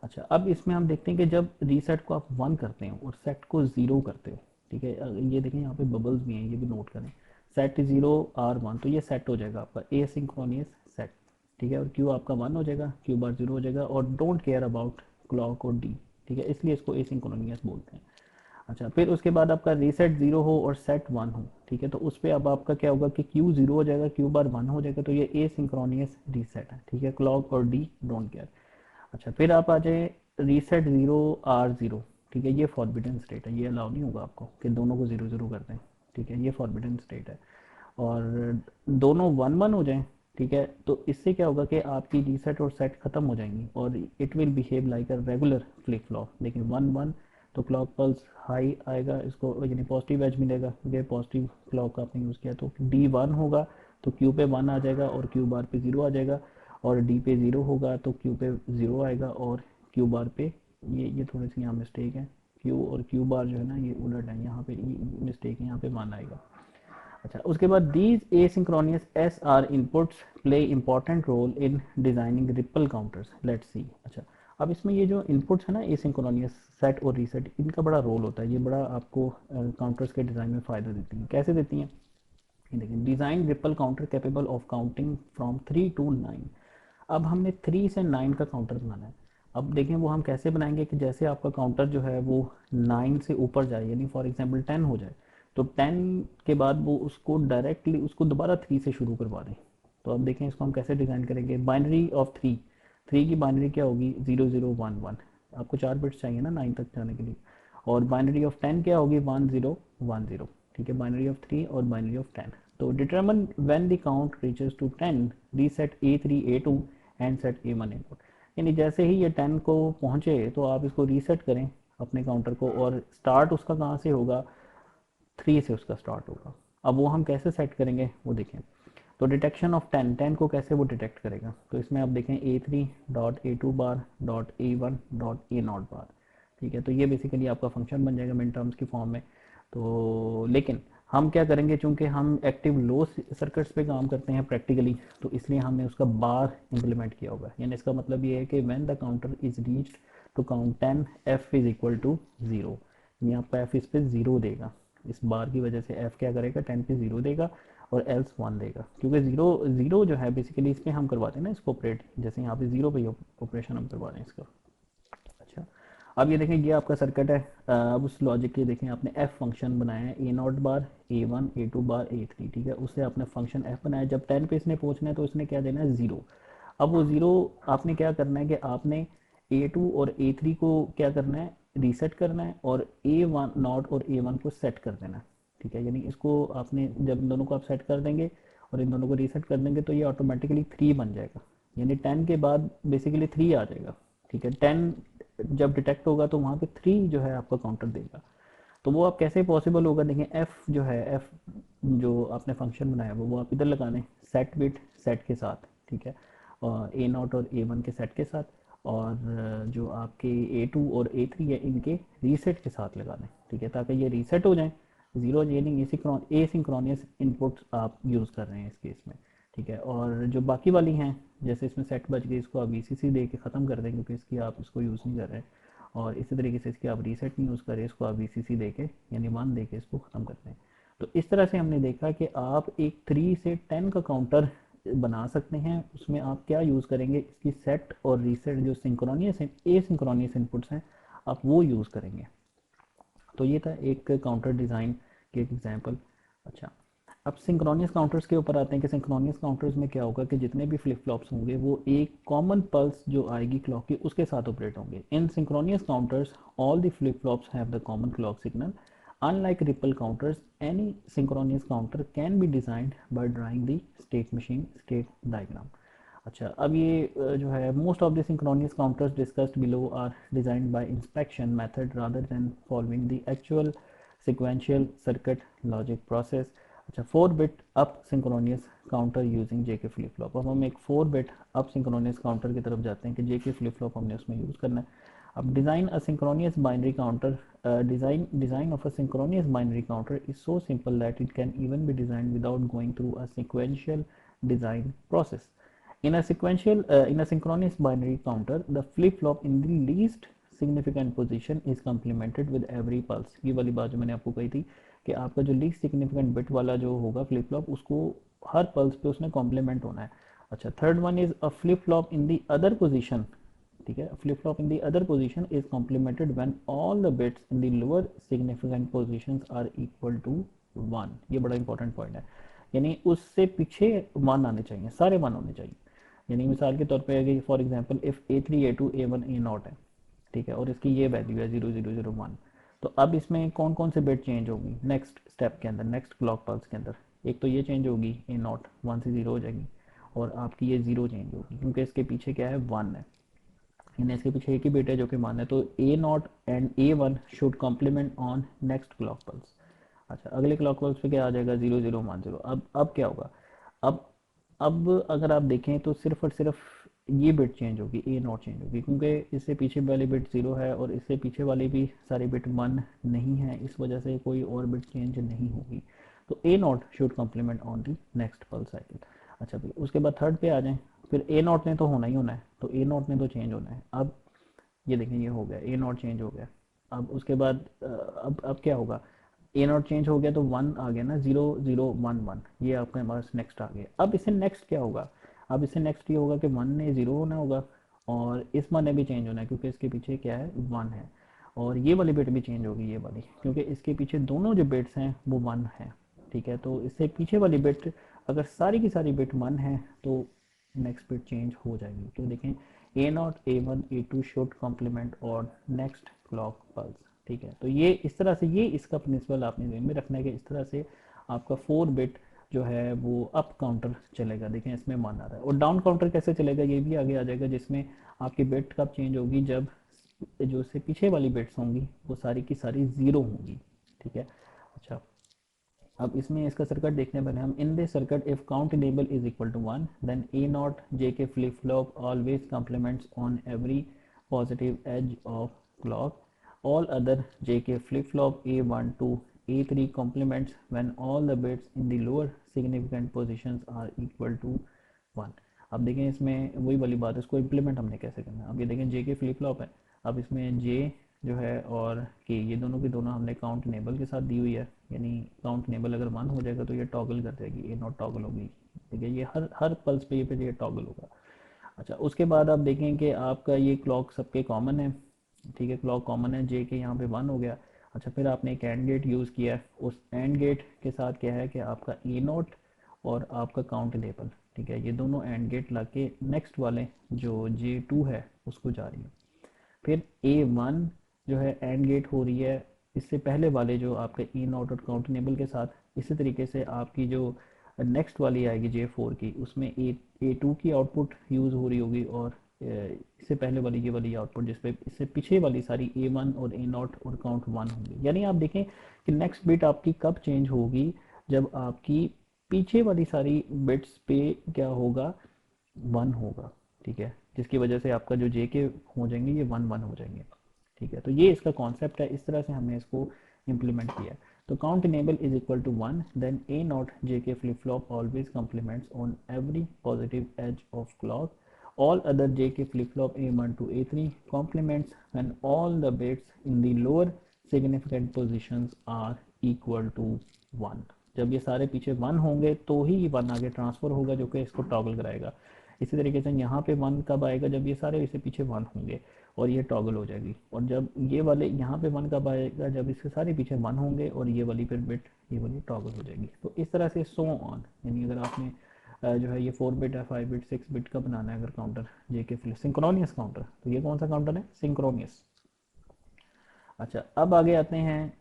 अच्छा, अब इसमें हम देखते हैं कि जब रीसेट को आप 1 करते हो और सेट को 0 करते हो, ठीक है। ये देखें यहाँ पे बबल्स भी हैं, ये भी नोट करें। सेट 0 R 1, तो ये सेट हो जाएगा आपका ए सिंक्रोनियस सेट, ठीक है। और क्यू आपका 1 हो जाएगा, क्यू बार 0 हो जाएगा, और डोंट केयर अबाउट क्लॉक और डी, ठीक है, इसलिए इसको ए सिंक्रोनियस बोलते हैं। अच्छा, फिर उसके बाद आपका रीसेट 0 हो और सेट 1 हो, ठीक है। तो उस पर अब आपका क्या होगा कि क्यू 0 हो जाएगा, क्यू बार 1 हो जाएगा, तो ये ए सिंक्रोनियस रीसेट है, ठीक है। क्लॉक और डी डोंट केयर। अच्छा, फिर आप आ जाए रीसेट 0 R 0, ठीक है। ये फॉरबिडन स्टेट है, ये अलाउ नहीं होगा आपको कि दोनों को 0 0 कर दें, ठीक है, ये फॉरबिडन स्टेट है। और दोनों 1 1 हो जाएं, ठीक है, तो इससे क्या होगा कि आपकी रीसेट और सेट खत्म हो जाएंगी और it will behave like a regular flip flop. लेकिन 1 1 तो क्लॉक पल्स हाई आएगा, इसको यानी पॉजिटिव एज मिलेगा, ये पॉजिटिव क्लॉक आपने यूज़ किया, तो D 1 होगा तो क्यू पे 1 आ जाएगा और क्यू बार पे 0 आ जाएगा। और डी पे 0 होगा तो क्यू पे 0 आएगा और क्यू बार पे, ये थोड़ी सी यहाँ मिस्टेक है, क्यू और क्यू बार जो है ना ये उलट है, यहाँ पे मिस्टेक है, यहाँ पे 1 आएगा। अच्छा, उसके बाद these asynchronous SR inputs play important role in designing ripple counters, let's see. अच्छा, अब इसमें ये जो इनपुट्स है ना एसिंक्रोनियस सेट और रीसेट, इनका बड़ा रोल होता है, ये बड़ा आपको काउंटर्स के डिज़ाइन में फ़ायदा देती हैं। कैसे देती हैं? ये देखिए, design ripple counter capable of counting from 3 to 9। अब हमने 3 से 9 का काउंटर बनाना है। अब देखें वो हम कैसे बनाएंगे कि जैसे आपका काउंटर जो है वो 9 से ऊपर जाए, यानी फॉर एग्जांपल 10 हो जाए, तो 10 के बाद वो उसको डायरेक्टली उसको दोबारा 3 से शुरू करवा दें। तो अब देखें इसको हम कैसे डिज़ाइन करेंगे। बाइनरी ऑफ 3 की बाइनरी क्या होगी? 0011। आपको 4 बिट्स चाहिए ना 9 तक जाने के लिए। और बाइनरी ऑफ 10 क्या होगी? 1010, ठीक है। बाइनरी ऑफ 3 और बाइनरी ऑफ 10। तो determine when the count reaches to 10, reset A3 A2 and set A1 input. यानी जैसे ही ये 10 को पहुँचे तो आप इसको रीसेट करें अपने काउंटर को, और स्टार्ट उसका कहाँ से होगा? 3 से उसका स्टार्ट होगा। अब वो हम कैसे सेट करेंगे वो देखें। तो डिटेक्शन ऑफ 10 को कैसे वो डिटेक्ट करेगा? तो इसमें आप देखें A3 डॉट A2 बार डॉट A1 डॉट A0 बार, ठीक है। तो ये बेसिकली आपका फंक्शन बन जाएगा मिन टर्म्स की फॉर्म में। तो लेकिन हम क्या करेंगे, चूंकि हम एक्टिव लो सर्किट्स पे काम करते हैं प्रैक्टिकली, तो इसलिए हमने उसका बार इंप्लीमेंट किया होगा। यानी इसका मतलब ये है कि when the counter is reached to count 10 F is equal to 0, यानी आपका एफ इस पे 0 देगा। इस बार की वजह से एफ क्या करेगा, 10 पे 0 देगा और एल्स 1 देगा, क्योंकि जीरो जीरो जो है बेसिकली इस पर हम करवाते हैं ना इसको ऑपरेट, जैसे यहाँ पे 0 पे ऑपरेशन हम करवा रहे हैं इसका। अच्छा, अब ये देखें, ये आपका सर्किट है। अब उस लॉजिक के देखें, आपने एफ फंक्शन बनाया है, A not bar, A one, A two bar, A three, ठीक है। उससे आपने फंक्शन एफ बनाया। जब 10 पे इसने पहुंचना है तो इसने क्या देना है, 0। अब वो 0 आपने क्या करना है कि आपने ए टू और ए थ्री को क्या करना है, रीसेट करना है, और ए वन नॉट और ए वन को सेट कर देना है, ठीक है। यानी इसको आपने जब इन दोनों को आप सेट कर देंगे और इन दोनों को रीसेट कर देंगे तो ये ऑटोमेटिकली 3 बन जाएगा। यानी 10 के बाद बेसिकली 3 आ जाएगा, ठीक है। 10 जब डिटेक्ट होगा तो वहाँ पे 3 जो है आपका काउंटर देगा। तो वो आप कैसे पॉसिबल होगा, देखें एफ जो है, एफ जो आपने फंक्शन बनाया है वो आप इधर लगाने, सेट बिट सेट के साथ, ठीक है, और ए नॉट और ए वन के सेट के साथ, और जो आपके ए टू और ए थ्री है इनके रीसेट के साथ लगा दें, ठीक है, ताकि ये रीसेट हो जाए। जीरो यानी एसिंक्रोनियस इनपुट्स आप यूज़ कर रहे हैं इस केस में, ठीक है। और जो बाकी वाली हैं, जैसे इसमें सेट बच गई, इसको आप वीसीसी दे के ख़त्म कर दें, क्योंकि इसकी आप इसको यूज़ नहीं कर रहे हैं। और इसी तरीके से इसकी आप रीसेट नहीं यूज़ करें, इसको आप वीसीसी दे के यानी 1 दे के इसको ख़त्म करते हैं। तो इस तरह से हमने देखा कि आप एक 3 से 10 का काउंटर बना सकते हैं। उसमें आप क्या यूज़ करेंगे, इसकी सेट और रीसेट जो सिंक्रोनियस एसिंक्रोनियस इनपुट्स हैं आप वो यूज़ करेंगे। तो ये था एक काउंटर डिज़ाइन की एक एग्जांपल। अच्छा, अब सिंक्रोनियस काउंटर्स के ऊपर आते हैं कि सिंक्रोनियस काउंटर्स में क्या होगा कि जितने भी फ्लिप फ्लॉप्स होंगे वो एक कॉमन पल्स जो आएगी क्लॉक की उसके साथ ऑपरेट होंगे। In synchronous counters all the flip flops have the common clock signal. Unlike ripple counters, any synchronous counter can be designed by drawing the state machine state diagram. अच्छा, अब ये जो है most of the synchronous counters discussed below are designed by inspection method rather than following the actual sequential circuit logic process। अच्छा, 4 bit up synchronous counter using JK flip flop. अब हम एक 4 bit up synchronous counter की तरफ जाते हैं कि जेके flip flop हमने उसमें यूज़ करना है। अब design a synchronous binary counter, design of a synchronous binary counter is so simple that it can even be designed without going through a sequential design process। In a synchronous binary counter, the flip-flop in the least significant position is complemented with every pulse। ये वाली बात जो मैंने आपको कही थी कि आपका जो लीस्ट सिग्निफिकेंट बिट वाला जो होगा फ्लिप फ्लॉप, उसको हर पल्स पे उसने कॉम्प्लीमेंट होना है। अच्छा, third one is a flip flop in the other position, ठीक है। Flip flop in the other position is complemented when all the bits in the lower significant positions are equal to 1। ये बड़ा important point है, यानी उससे पीछे 1 आने चाहिए, सारे 1 होने चाहिए। यानी मिसाल के तौर पे अगर for example if A three A two A one A nought है, ठीक है, और इसकी ये वैल्यू है 0001, तो अब इसमें कौन कौन से बिट चेंज होगी नेक्स्ट स्टेप के अंदर, नेक्स्ट क्लॉक पल्स के अंदर। एक तो ये चेंज होगी, ए नॉट 1 से 0 हो जाएगी, और आपकी ये 0 चेंज होगी क्योंकि इसके पीछे क्या है, 1 है, यानी इसके पीछे एक ही बिट है जो कि 1 है। तो A naught and A one should complement on next clock pulse. अच्छा, अगले क्लॉक पल्स पे क्या आ जाएगा, 0010। अब क्या होगा, अब अब अगर आप देखें तो सिर्फ और सिर्फ ये बिट चेंज होगी, ए नॉट चेंज होगी, क्योंकि इससे पीछे वाली बिट 0 है और इससे पीछे वाली भी सारी बिट 1 नहीं है, इस वजह से कोई और बिट चेंज नहीं होगी। तो A naught should complement on the next pulse cycle. अच्छा भाई, उसके बाद थर्ड पे आ जाएं, फिर ए नॉट ने तो होना ही होना है, तो ए नॉट ने तो चेंज होना है। अब ये देखें, ये हो गया, ए नॉट चेंज हो गया। अब उसके बाद अब क्या होगा, ए नॉट चेंज हो गया तो 1 आ गया ना, 0011, ये आपके पास नेक्स्ट आ गया। अब इससे नेक्स्ट क्या होगा, अब इससे नेक्स्ट ये होगा कि 1 ने 0 होना होगा और इस 1 ने भी चेंज होना है क्योंकि इसके पीछे क्या है, 1 है, और ये वाली बिट भी चेंज होगी, ये वाली, क्योंकि इसके पीछे दोनों जो बिट्स हैं वो 1 है, ठीक है। तो इससे पीछे वाली बिट अगर सारी की सारी बिट 1 है तो नेक्स्ट बिट चेंज हो जाएगी। तो देखें, A naught A one A two should complement और नेक्स्ट क्लॉक पल्स, ठीक है। तो ये इस तरह से, ये इसका प्रिंसिपल आपने ध्यान में रखना है कि इस तरह से आपका 4 बिट जो है वो अप काउंटर चलेगा। देखें, इसमें मान आ रहा है। और डाउन काउंटर कैसे चलेगा, ये भी आगे आ जाएगा, जिसमें आपकी बिट कब चेंज होगी, जब जो उससे पीछे वाली बिट्स होंगी वो सारी की सारी 0 होंगी, ठीक है। अच्छा, अब इसमें इसका सर्किट देखने पर हम in this circuit if count enable is equal to 1 then A naught J K flip flop always complements on every positive edge of clock All other JK flip-flop A1 to A3 complements when all the bits in the lower significant positions are equal to 1। अब देखें इसमें वही वाली बात है, इसको implement हमने कैसे करना है। अब ये देखें JK फ्लिप फ्लॉप है, अब इसमें J जो है और K ये दोनों की दोनों हमने काउंट नेबल के साथ दी हुई है, यानी काउंट नेबल अगर 1 हो जाएगा तो ये टॉगल कर जाएगी, ए नॉट टॉगल होगी। ठीक है, ये हर पल्स पे ये टॉगल होगा। अच्छा, उसके बाद आप देखें कि आपका ये क्लॉक सबके कॉमन है। ठीक है, क्लॉक कॉमन है, जे के यहाँ पे 1 हो गया। अच्छा, फिर आपने एक एंड गेट यूज़ किया है, उस एंड गेट के साथ क्या है कि आपका ए नोट और आपका काउंट लेबल, ठीक है, ये दोनों एंड गेट ला के नेक्स्ट वाले जो J2 है उसको जा रही है। फिर A1 जो है एंड गेट हो रही है इससे पहले वाले जो आपके ए नॉट और काउंट नेबल के साथ। इसी तरीके से आपकी जो नेक्स्ट वाली आएगी J4 की, उसमें A2 की आउटपुट यूज़ हो रही होगी, और इससे पहले वाली ये वाली आउटपुट जिस पे इससे पीछे वाली सारी A1 और ए नॉट और काउंट 1 होंगी। यानी आप देखें कि नेक्स्ट बिट आपकी कब चेंज होगी, जब आपकी पीछे वाली सारी बिट्स पे क्या होगा, 1 होगा। ठीक है, जिसकी वजह से आपका जो जे के हो जाएंगे ये 1 1 हो जाएंगे। ठीक है, तो ये इसका कॉन्सेप्ट है, इस तरह से हमने इसको इम्प्लीमेंट किया है। तो count enable is equal to 1, then A naught J K flip flop always complements on every positive edge of clock. All other JK flip-flop A1 to A3 complements when all the bits in the lower significant positions are equal to 1। जब ये सारे पीछे 1 होंगे तो ही 1 आगे transfer होगा जो कि इसको टॉगल कराएगा। इसी तरीके से यहाँ पे 1 कब आएगा, जब ये सारे इससे पीछे 1 होंगे और ये टॉगल हो जाएगी। और जब ये वाले यहाँ पे 1 कब आएगा, जब इसके सारे पीछे 1 होंगे और ये वाली फिर बिट ये वाली टॉगल हो जाएगी। तो इस तरह से सो ऑन, यानी अगर आपने जो है ये 4 बिट है, 5 बिट 6 बिट का बनाना है अगर counter JK flip synchronous counter, तो ये कौन सा काउंटर है, सिंक्रोनियस। अच्छा, अब आगे आते हैं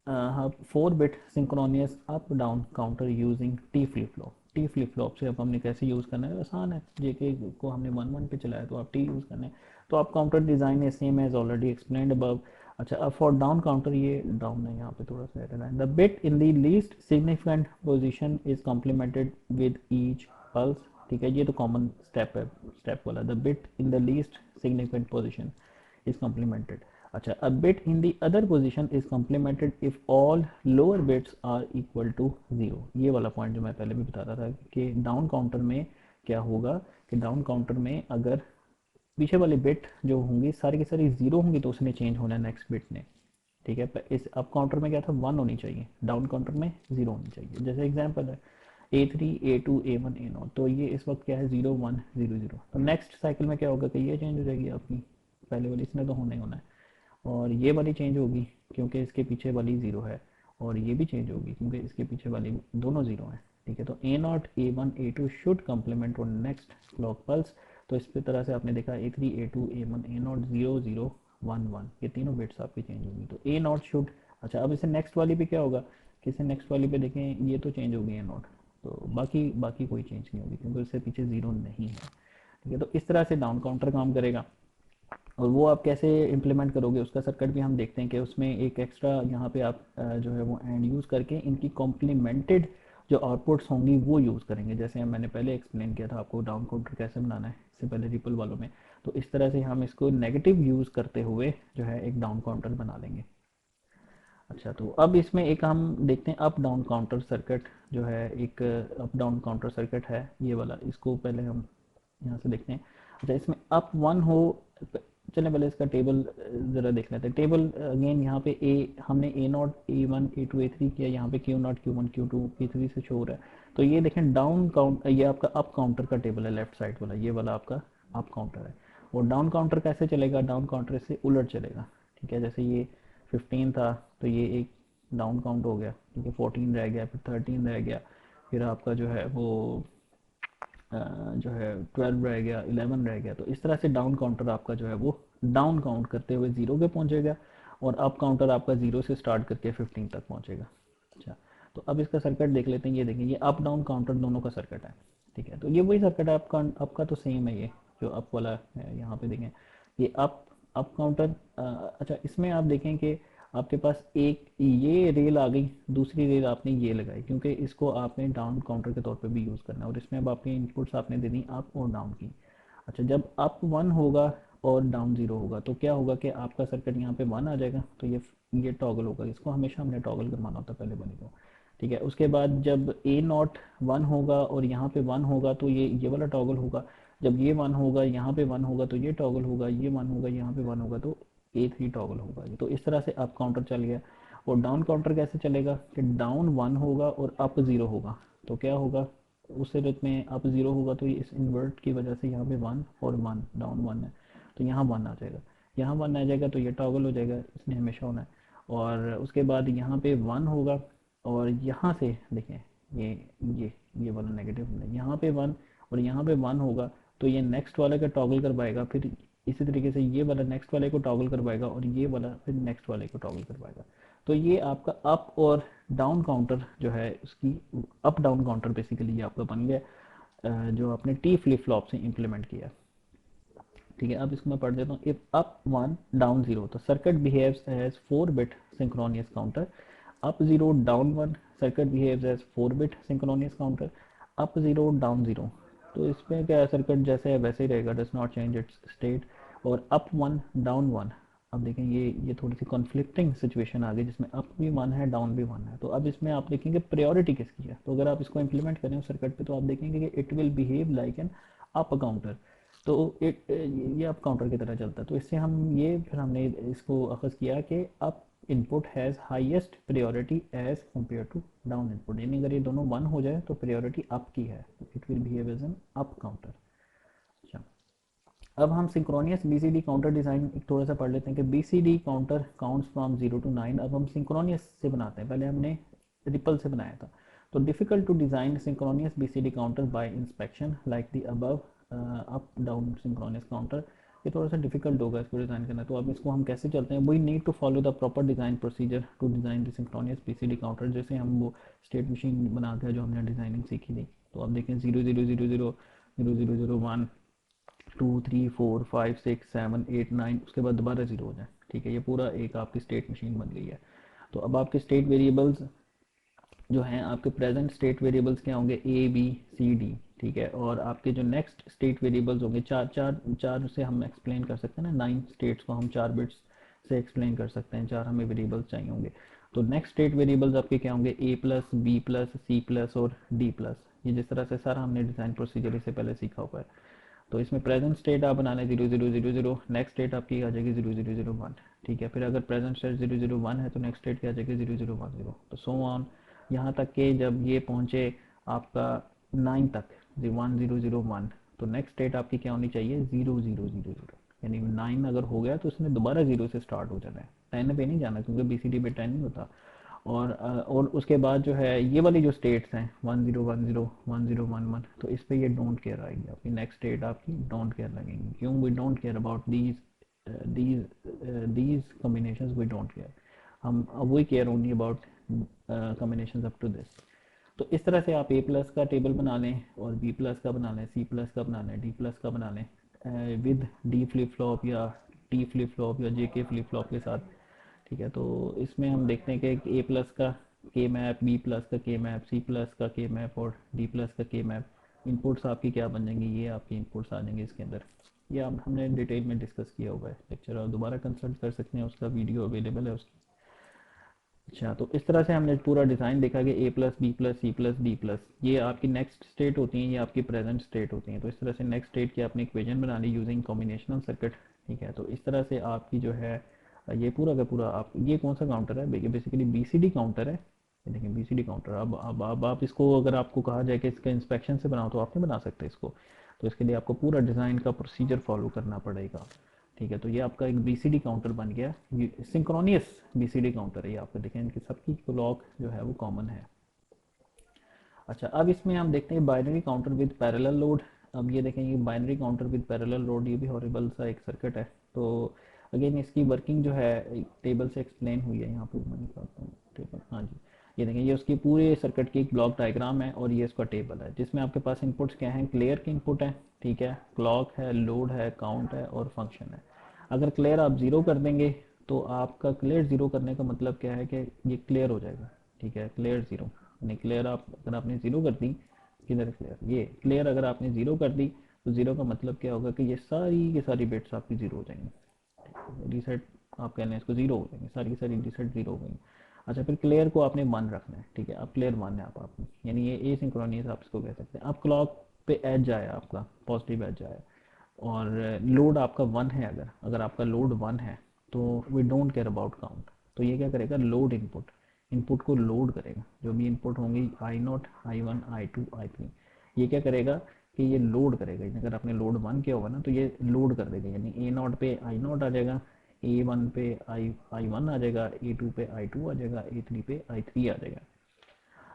हाँ 4 bit synchronous up down counter using T flip flop. T flip flop से अब हमने कैसे यूज़ करना है, आसान है, जेके को हमने 1 1 पे चलाया तो आप टी यूज़ करना है। तो आप काउंटर डिज़ाइन है same as already explained above. अच्छा, अब फॉर डाउन काउंटर, ये डाउन है यहाँ पे थोड़ा सा एरर है। The bit in the least significant position is complemented with each pulse. ठीक है, ये तो कॉमन स्टेप है, स्टेप वाला। The bit in the least significant position is complemented. अच्छा, a bit in the other position is complemented if all lower bits are equal to 0। ये वाला point जो मैं पहले भी बता रहा था कि डाउन काउंटर में क्या होगा कि डाउन काउंटर में अगर पीछे वाली बिट जो होंगी सारी की सारी 0 होंगी तो उसने चेंज होना है नेक्स्ट बिट ने। ठीक है, पर इस अप काउंटर में क्या था, 1 होनी चाहिए, डाउन काउंटर में 0 होनी चाहिए। जैसे एग्जांपल है A3 A2 A1 A0, तो ये इस वक्त क्या है 0 1 0 0। तो नेक्स्ट साइकिल में क्या होगा कि ये चेंज हो जाएगी आपकी, पहले वाली इसने तो होना ही होना है, और ये वाली चेंज होगी क्योंकि इसके पीछे वाली 0 है, और ये भी चेंज होगी क्योंकि इसके पीछे वाली दोनों 0 हैं। ठीक है, तो A naught A1 A2 should complement on next clock pulse. तो इस तरह से आपने देखा A3 A2 A1 A not 0 0 1 1, ये तीनों बिट्स आपकी चेंज होगी, तो ए नॉट शुड। अच्छा, अब इसे नेक्स्ट वाली पे क्या होगा कि इसे नेक्स्ट वाली पे देखें, ये तो चेंज होगी ए नॉट, तो बाकी बाकी कोई चेंज नहीं होगी क्योंकि उससे पीछे 0 नहीं है। ठीक है, तो इस तरह से डाउन काउंटर काम करेगा। और वो आप कैसे इम्प्लीमेंट करोगे उसका सर्किट भी हम देखते हैं कि उसमें एक एक्स्ट्रा यहाँ पे आप जो है वो एंड यूज़ करके इनकी कॉम्प्लीमेंटेड जो आउटपुट्स होंगी वो यूज़ करेंगे। जैसे मैंने पहले एक्सप्लेन किया था आपको डाउन काउंटर कैसे बनाना है इससे पहले रिपल वालों में, तो इस तरह से हम इसको नेगेटिव यूज़ करते हुए जो है एक डाउन काउंटर बना लेंगे। अच्छा, तो अब इसमें एक हम देखते हैं अप डाउन काउंटर सर्किट जो है, एक अप डाउन काउंटर सर्किट है ये वाला, इसको पहले हम यहाँ से देखते हैं। अच्छा, इसमें अप 1 हो, चलें पहले इसका टेबल ज़रा देख लेते हैं। टेबल अगेन यहाँ पे ए हमने ए नॉट A1 A2 A3 किया, यहाँ पे Q not Q1 Q2 P3 से शो हो रहा है। तो ये देखें डाउन काउंट, ये आपका अप काउंटर का टेबल है, लेफ्ट साइड वाला ये वाला आपका अप काउंटर है। और डाउन काउंटर कैसे चलेगा, डाउन काउंटर से उलट चलेगा। ठीक है, जैसे ये 15 था तो ये एक डाउन काउंट हो गया, ठीक है, 14 रह गया, फिर 13 रह गया, फिर आपका जो है वो जो है 12 रह गया, 11 रह गया। तो इस तरह से डाउन काउंटर आपका जो है वो डाउन काउंट करते हुए 0 पे पहुंचेगा, और अप काउंटर आपका 0 से स्टार्ट करके 15 तक पहुंचेगा। अच्छा, तो अब इसका सर्किट देख लेते हैं। ये देखें, ये अप डाउन काउंटर दोनों का सर्किट है। ठीक है, तो ये वही सर्किट है आपका, आपका तो सेम है, ये जो अप वाला है यहाँ पे देखें, ये अप काउंटर। अच्छा, इसमें आप देखें कि आपके पास एक ये रेल आ गई, दूसरी रेल आपने ये लगाई क्योंकि इसको आपने डाउन काउंटर के तौर पे भी यूज़ करना है, और इसमें अब आपकी इनपुट्स आपने दे दी अप और डाउन की। अच्छा, जब अप 1 होगा और डाउन ज़ीरो होगा। तो क्या होगा कि आपका सर्किट यहाँ पे वन आ जाएगा, तो ये टॉगल होगा। इसको हमेशा हमने टॉगल करवाना होता है पहले बनी को, ठीक है। उसके बाद जब ए नॉट वन होगा और यहाँ पे वन होगा तो ये वाला टॉगल होगा। जब ये वन होगा यहाँ पे वन होगा तो ये टॉगल होगा, ये वन होगा यहाँ पे वन होगा तो ए थ्री टॉगल होगा। तो इस तरह से अप काउंटर चल गया। और डाउन काउंटर कैसे चलेगा कि डाउन वन होगा और अप ज़ीरो होगा। तो क्या होगा उस सूरत में, अप ज़ीरो होगा तो ये इस इन्वर्ट की वजह से यहाँ पे वन और वन, डाउन वन है तो यहाँ वन आ जाएगा। यहाँ वन आ जाएगा तो ये टॉगल हो जाएगा, इसने हमेशा होना है। और उसके बाद यहाँ पे वन होगा और यहाँ से देखें ये ये वाला नेगेटिव है, यहाँ पे वन और यहाँ पे वन होगा तो ये नेक्स्ट वाले का टॉगल करवाएगा, फिर इसी तरीके से ये वाला नेक्स्ट वाले को टॉगल करवाएगा और ये वाला फिर नेक्स्ट वाले को टॉगल करवाएगा। तो ये आपका अप और डाउन काउंटर जो है उसकी अप डाउन काउंटर बेसिकली ये आपका बन गया, जो आपने टी फ्लिप फ्लॉप से इम्प्लीमेंट किया। ठीक है, अब इसको मैं पढ़ देता हूँ। If up one down zero तो circuit behaves as 4 bit synchronous counter. Up zero down one circuit behaves as 4 bit synchronous counter. Up zero down zero तो इसमें क्या है, सर्किट जैसे है वैसे ही रहेगा, does not change it's state. और अप वन डाउन वन, अब देखें ये थोड़ी सी कॉन्फ्लिक्टिंग सिचुएशन आ गई जिसमें अप भी वन है डाउन भी वन है। तो अब इसमें आप देखेंगे प्रायोरिटी किसकी है। तो अगर आप इसको इम्प्लीमेंट करें सर्किट पे तो आप देखेंगे कि it will behave like an up counter. तो ये अप काउंटर की तरह चलता है। तो इससे हम ये फिर हमने इसको अखज़ किया कि up input has highest priority as compare to down input, यानी अगर ये दोनों वन हो जाए तो प्रायोरिटी अप की है, it will behave as an up counter. अच्छा, अब हम सिंक्रोनियस बीसीडी काउंटर डिज़ाइन थोड़ा सा पढ़ लेते हैं कि BCD counter counts from 0 to 9। अब हम सिंक्रोनियस से बनाते हैं, पहले हमने रिपल से बनाया था। तो difficult to design synchronous BCD counter by inspection like the above up down synchronous counter. ये थोड़ा सा डिफिकल्ट होगा इसको डिज़ाइन करना। तो अब इसको हम कैसे चलते हैं, we need to follow the proper design procedure to design the synchronous BCD counter. जैसे हम वो स्टेट मशीन बनाते हैं जो हमने डिज़ाइनिंग सीखी थी। तो आप देखें 0 0 0 0 0 0 0 1 2 3 4 5 6 7 8 9 उसके बाद दोबारा ज़ीरो हो जाए। ठीक है, ये पूरा एक आपकी स्टेट मशीन बन गई है। तो अब आपके स्टेट वेरिएबल्स जो हैं, आपके प्रेजेंट स्टेट वेरिएबल्स क्या होंगे, ए बी सी डी। ठीक है, और आपके जो नेक्स्ट स्टेट वेरिएबल्स होंगे चार चार चार से हम एक्सप्लेन कर सकते हैं ना, 9 स्टेट्स को हम 4 बिट्स से एक्सप्लेन कर सकते हैं, 4 हमें वेरिएबल्स चाहिए होंगे। तो नेक्स्ट स्टेट वेरिएबल्स आपके क्या होंगे, A plus B plus C plus और डी प्लस। ये जिस तरह से सारा हमने डिज़ाइन प्रोसीजर इससे पहले सीखा हुआ है। तो इसमें प्रेजेंट स्टेट आप बना लें 0 0 0 0, नेक्स्ट स्टेट आपकी आ जाएगी 0 0 0 1। ठीक है, फिर अगर प्रेजेंट स्टेट 0 0 1 है तो नेक्स्ट स्टेट क्या आ जाएगी 0 0 1 0, तो सो ऑन यहाँ तक कि जब ये पहुँचे आपका 9 तक 1 0 0 1 तो नेक्स्ट स्टेट आपकी क्या होनी चाहिए 0 0 0 0। यानी 9 अगर हो गया तो इसने दोबारा 0 से स्टार्ट हो जाना है, 10 पे नहीं जाना क्योंकि बीसीडी पे 10 नहीं होता। और उसके बाद जो है ये वाली जो स्टेट्स हैं 1 0 1 0 1 0 1 1, तो इस पे ये डोंट केयर आएगी आपकी, नेक्स्ट स्टेट आपकी डोंट केयर लगेंगी। क्यों we don't care about these combinations, we don't care, हम we care only about combinations up to this. तो इस तरह से आप ए प्लस का टेबल बना लें और बी प्लस का बना लें, सी प्लस का बना लें, डी प्लस का बना लें विद डी फ्लिप फ्लॉप या टी फ्लिप फ्लॉप या जे के फ्लिप फ्लॉप के साथ। ठीक है, तो इसमें हम देखते हैं कि ए प्लस का के मैप, बी प्लस का के मैप, सी प्लस का के मैप और डी प्लस का के मैप इनपुट्स आपकी क्या बन जाएंगी, ये आपकी इनपुट्स आ जाएंगे इसके अंदर। ये आप हमने डिटेल में डिस्कस किया हुआ है लेक्चर, और दोबारा कंसल्ट कर सकते हैं, उसका वीडियो अवेलेबल है उसकी। अच्छा, तो इस तरह से हमने पूरा डिज़ाइन देखा कि A plus B plus C plus D plus ये आपकी नेक्स्ट स्टेट होती हैं, ये आपकी प्रेजेंट स्टेट होती हैं। तो इस तरह से नेक्स्ट स्टेट की आपने इक्वेशन बना ली यूजिंग कॉम्बिनेशनल सर्किट। ठीक है, तो इस तरह से आपकी जो है ये पूरा का पूरा आप, ये कौन सा काउंटर है, बेसिकली बीसीडी काउंटर है। ये देखें बीसीडी काउंटर। अब आप इसको अगर आपको कहा जाए कि इसका इंस्पेक्शन से बनाओ तो आप नहीं बना सकते इसको, तो इसके लिए आपको पूरा डिज़ाइन का प्रोसीजर फॉलो करना पड़ेगा। ठीक है, तो ये आपका एक बीसीडी काउंटर बन गया, ये सिंक्रोनियस बीसीडी काउंटर है। ये आपको देखें इनकी सबकी क्लॉक जो है वो कॉमन है। अच्छा, अब इसमें हम देखते हैं binary counter with parallel load. अब ये देखें ये binary counter with parallel load, ये भी हॉरिबल सा एक सर्किट है। तो अगेन इसकी वर्किंग जो है टेबल से एक्सप्लेन हुई है, यहाँ पे मैं निकालता हूँ टेबल। हाँ जी, ये देखें ये उसकी पूरे सर्किट की एक ब्लॉक डायग्राम है और ये इसका टेबल है जिसमें आपके पास इनपुट्स क्या हैं, क्लियर के इनपुट है, ठीक है, क्लॉक है, लोड है, काउंट है और फंक्शन है। अगर क्लियर आप ज़ीरो कर देंगे तो आपका क्लियर ज़ीरो करने का मतलब क्या है कि ये क्लियर हो जाएगा। ठीक है, क्लियर ज़ीरो यानी क्लियर आप अगर आपने ज़ीरो कर दी, किधर क्लियर, ये क्लियर अगर आपने ज़ीरो कर दी तो ज़ीरो का मतलब क्या होगा कि ये सारी की सारी बिट्स आपकी ज़ीरो हो जाएंगी, रीसेट आप कह लें इसको, ज़ीरो हो जाएंगे, सारी की सारी रीसेट ज़ीरो हो गई। अच्छा, फिर क्लियर को आपने वन रखना है, ठीक है, अब क्लियर वन है आपने, यानी ये एसिंक्रोनियस आप इसको कह सकते हैं। अब क्लॉक पे एज आया आपका, पॉजिटिव एज आया, और लोड आपका वन है, अगर अगर आपका लोड वन है तो we don't care about count. तो ये क्या करेगा, लोड इनपुट, इनपुट को लोड करेगा, जो भी इनपुट होंगी I naught, I one, I two, I three, ये क्या करेगा कि ये लोड करेगा। अगर आपने लोड वन किया होगा ना तो ये लोड कर देगा, यानी ए नॉट पे आई नॉट आ जाएगा, ए वन पे आई वन आ जाएगा, ए टू पे आई टू आ जाएगा, ए थ्री पे आई थ्री आ जाएगा।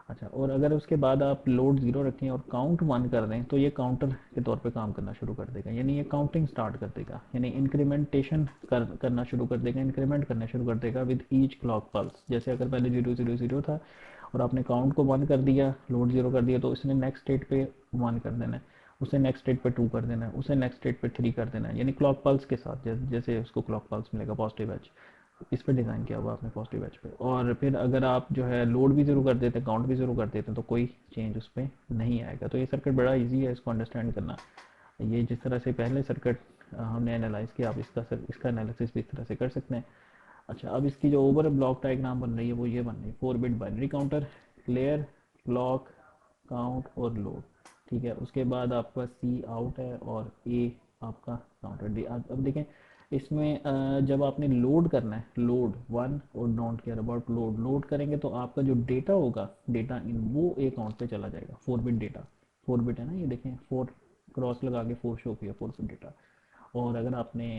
अच्छा, और अगर उसके बाद आप लोड ज़ीरो रखें और काउंट वन कर दें तो ये काउंटर के तौर पे काम करना शुरू कर देगा, यानी ये काउंटिंग स्टार्ट कर देगा, यानी इंक्रीमेंटेशन करना शुरू कर देगा, इंक्रीमेंट करना शुरू कर देगा विद ईच क्लॉक पल्स। जैसे अगर पहले 0 0 0 था और आपने काउंट को वन कर दिया, लोड ज़ीरो कर दिया, तो इसने नेक्स्ट स्टेट पे वन कर देना है, उसे नेक्स्ट स्टेट पे टू कर देना है, उसे नेक्स्ट स्टेट पे थ्री कर देना है, यानी क्लॉक पल्स के साथ, जैसे जैसे उसको क्लॉक पल्स मिलेगा पॉजिटिव एज, इस पर डिज़ाइन किया हुआ आपने पॉजिटिव एज पे। और फिर अगर आप जो है लोड भी शुरू कर देते हैं, काउंट भी शुरू कर देते हैं, तो कोई चेंज उस पर नहीं आएगा। तो ये सर्किट बड़ा इजी है इसको अंडरस्टैंड करना। ये जिस तरह से पहले सर्किट हमने एनालाइज किया, आप इसका एनालिसिस भी इस तरह से कर सकते हैं। अच्छा, अब इसकी जो ओवर ब्लॉक डायग्राम बन रही है वो ये बन रही है, 4 bit binary counter, clear, clock, count और लोड, ठीक है। उसके बाद आपका सी आउट है और ए आपका काउंटर डी। अब देखें इसमें जब आपने लोड करना है, लोड वन, और don't care about load, load करेंगे तो आपका जो डेटा होगा, डेटा इन, वो ए काउंट पे चला जाएगा, 4 बिट डेटा, 4 बिट है ना, ये देखें 4 क्रॉस लगा के 4 शो किया, 4 बिट डेटा। और अगर आपने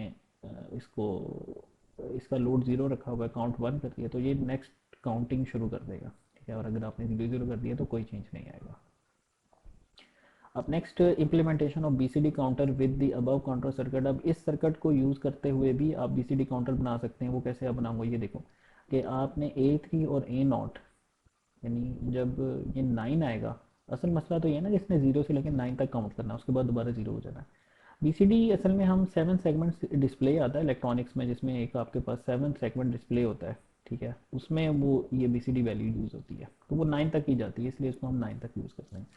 इसको, इसका लोड ज़ीरो रखा हुआ है, काउंट वन कर दिया, तो ये नेक्स्ट काउंटिंग शुरू कर देगा, ठीक है। और अगर आपने ज़ीरो ज़ीरो कर दिया तो कोई चेंज नहीं आएगा। अब next, implementation of BCD counter with the above counter circuit. अब इस सर्किट को यूज़ करते हुए भी आप बीसीडी काउंटर बना सकते हैं। वो कैसे आप बनाऊंगा, ये देखो कि आपने ए थ्री और ए नॉट, यानी जब ये नाइन आएगा, असल मसला तो ये है ना कि इसने जीरो से लेकर नाइन तक काउंट करना है, उसके बाद दोबारा जीरो हो जाना है। बीसीडी असल में हम 7 सेगमेंट्स डिस्प्ले आता है इलेक्ट्रॉनिक्स में, जिसमें एक आपके पास 7 सेगमेंट डिस्प्ले होता है, ठीक है, उसमें वो ये बीसीडी वैल्यू यूज़ होती है, तो वो नाइन तक की जाती है, इसलिए इसको हम नाइन तक यूज़ करते हैं।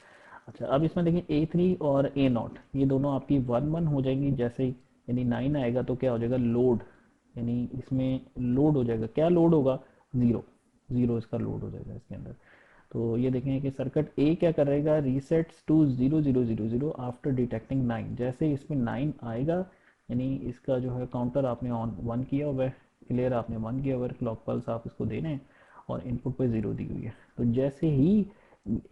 अच्छा, अब इसमें देखिए ए थ्री और ए नॉट, ये दोनों आपकी वन वन हो जाएंगी जैसे ही, यानी नाइन आएगा तो क्या हो जाएगा, लोड, यानी इसमें लोड हो जाएगा, क्या लोड होगा, ज़ीरो, ज़ीरो इसका लोड हो जाएगा इसके अंदर। तो ये देखें कि सर्किट ए क्या करेगा, रीसेट्स टू 0 0 0 0 आफ्टर डिटेक्टिंग नाइन। जैसे इसमें नाइन आएगा, यानी इसका जो है काउंटर आपने ऑन वन किया हुआ है, क्लियर आपने वन किया हुआ है, क्लॉक पल्स आप इसको दे रहे हैं और इनपुट पे ज़ीरो दी हुई है। तो जैसे ही,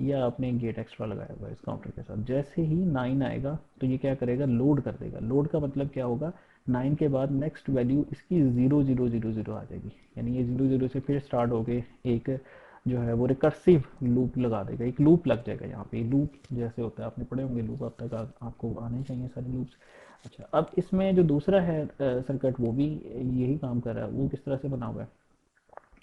या आपने गेट एक्स्ट्रा लगाया हुआ है इस काउंटर के साथ, जैसे ही नाइन आएगा तो ये क्या करेगा, लोड कर देगा। लोड का मतलब क्या होगा, नाइन के बाद नेक्स्ट वैल्यू इसकी 0 0 0 0 आ जाएगी, यानी ये 0 0 से फिर स्टार्ट हो गए, एक जो है वो रिकर्सिव लूप लगा देगा, एक लूप लग जाएगा यहाँ पे, लूप जैसे होता है, आपने पढ़े होंगे लूप, अब तक आपको आने चाहिए सारे लूप्स। अच्छा, अब इसमें जो दूसरा है सर्किट, वो भी यही काम कर रहा है। वो किस तरह से बना हुआ है,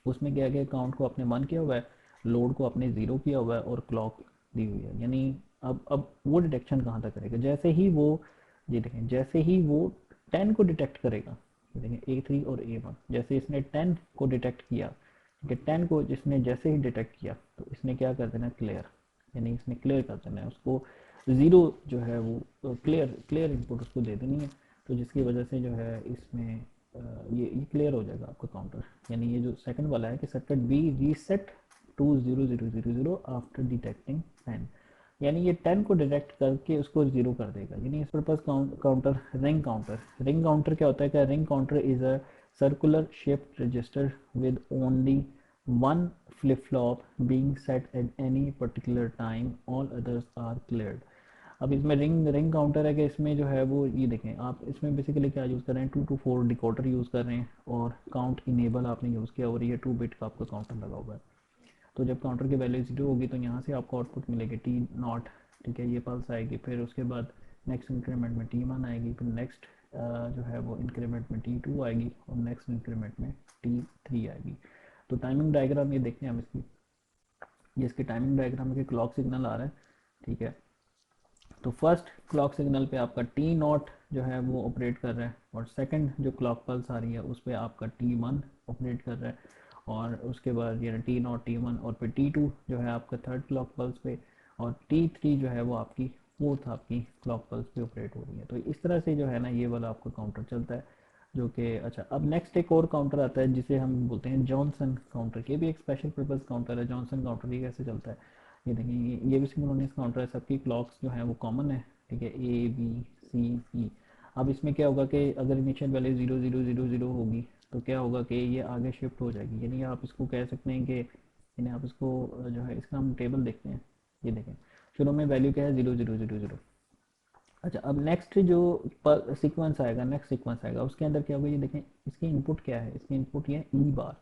उसमें क्या है कि काउंट को आपने वन किया हुआ है, लोड को आपने ज़ीरो किया हुआ है और क्लॉक दी हुई है, यानी अब वो डिटेक्शन कहाँ तक करेगा, जैसे ही वो, ये देखें जैसे ही वो 10 को डिटेक्ट करेगा, ये देखें ए थ्री और ए वन, जैसे इसने 10 को डिटेक्ट किया, ठीक है, 10 को जिसने जैसे ही डिटेक्ट किया तो इसने क्या कर देना, क्लियर, यानी इसने क्लियर कर देना है, उसको ज़ीरो जो है वो क्लियर क्लियर इनपुट उसको दे देनी है। तो जिसकी वजह से जो है इसमें ये क्लियर हो जाएगा आपका काउंटर। यानी ये जो सेकंड वाला है कि circuit be reset to 0 0 0 0 after detecting 10, यानी ये 10 को डिटेक्ट करके उसको ज़ीरो कर देगा। यानी इस purpose counter, ring counter, ring counter क्या होता है, क्या ring counter is a circular shaped register with only one flip flop being set at any particular time, all others are cleared. अब इसमें रिंग रिंग काउंटर है कि इसमें जो है वो, ये देखें आप इसमें बेसिकली क्या यूज़ कर रहे हैं, 2 to 4 डिकोडर यूज़ कर रहे हैं और काउंट इनेबल आपने यूज़ किया और ये 2 बिट का आपका काउंटर लगा हुआ है। तो जब काउंटर की वैल्यू जीरो होगी तो यहाँ से आपको आउटपुट मिलेगी टी नॉट, ठीक है, ये पल्स आएगी, फिर उसके बाद नेक्स्ट इंक्रीमेंट में टी वन आएगी, फिर नेक्स्ट जो है वो इंक्रीमेंट में टी टू आएगी और नेक्स्ट इंक्रीमेंट में टी थ्री आएगी। तो टाइमिंग डायग्राम ये देखते हैं हम इसकी, ये इसकी टाइमिंग डायग्राम के क्लॉक सिग्नल आ रहा है, ठीक है। तो फर्स्ट क्लॉक सिग्नल पे आपका टी नॉट जो है वो ऑपरेट कर रहा है और सेकंड जो क्लॉक पल्स आ रही है उस पर आपका टी वन ऑपरेट कर रहा है, और उसके बाद ये टी नॉट टी वन, और फिर टी टू जो है आपका थर्ड क्लॉक पल्स पे, और टी थ्री जो है वो आपकी फोर्थ आपकी क्लॉक पल्स पे ऑपरेट हो रही है। तो इस तरह से जो है ना ये वाला आपका काउंटर चलता है जो कि अच्छा। अब नेक्स्ट एक और काउंटर आता है जिसे हम बोलते हैं जॉनसन काउंटर। ये भी एक स्पेशल पर्पस काउंटर है। जॉनसन काउंटर ये कैसे चलता है, ये देखिए ये भी सिंक्रोनियस काउंटर है। सबकी क्लॉक्स जो है वो कॉमन है, ठीक है, ए बी सी ई। अब इसमें क्या होगा कि अगर इनिशियल वैल्यू 0000 होगी तो क्या होगा कि ये आगे शिफ्ट हो जाएगी। यानी आप इसको कह सकते हैं कि यानी आप इसको जो है इसका हम टेबल देखते हैं। ये देखें शुरू में वैल्यू क्या है 0000। अच्छा अब नेक्स्ट जो सीक्वेंस आएगा, नेक्स्ट सीक्वेंस आएगा उसके अंदर क्या होगा, ये देखें इसकी इनपुट क्या है, इसकी इनपुट ये ई बार।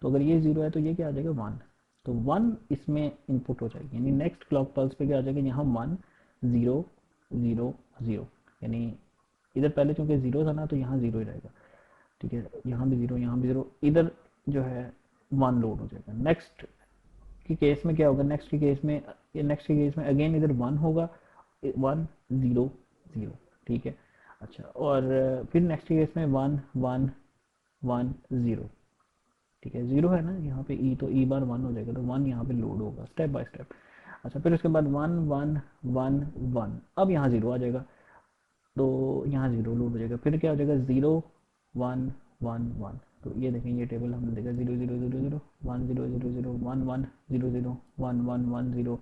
तो अगर ये जीरो है तो ये क्या आ जाएगा वन। तो वन इसमें इनपुट हो जाएगी, यानी नेक्स्ट क्लॉक पल्स पे क्या आ जाएगा, यहाँ वन जीरो जीरो जीरो। यानी इधर पहले चूंकि जीरो था ना तो यहाँ जीरो ही रहेगा, ठीक है, यहाँ भी जीरो यहाँ भी जीरो, इधर जो है वन लोड हो जाएगा। नेक्स्ट की केस में क्या होगा, नेक्स्ट के केस में अगेन इधर वन होगा, वन जीरो जीरो, ठीक है। अच्छा और फिर नेक्स्ट के केस में वन वन वन जीरो, ठीक है, जीरो है ना यहाँ पे ई, तो ई बार वन हो जाएगा तो वन यहाँ पे लोड होगा स्टेप बाय स्टेप। अच्छा फिर उसके बाद वन वन वन वन, अब यहाँ जीरो आ जाएगा तो यहाँ जीरो लोड हो जाएगा। फिर क्या हो जाएगा जीरो वन वन वन। तो ये देखें ये टेबल हमने देखा zero zero zero zero one zero zero zero one one zero zero one one one zero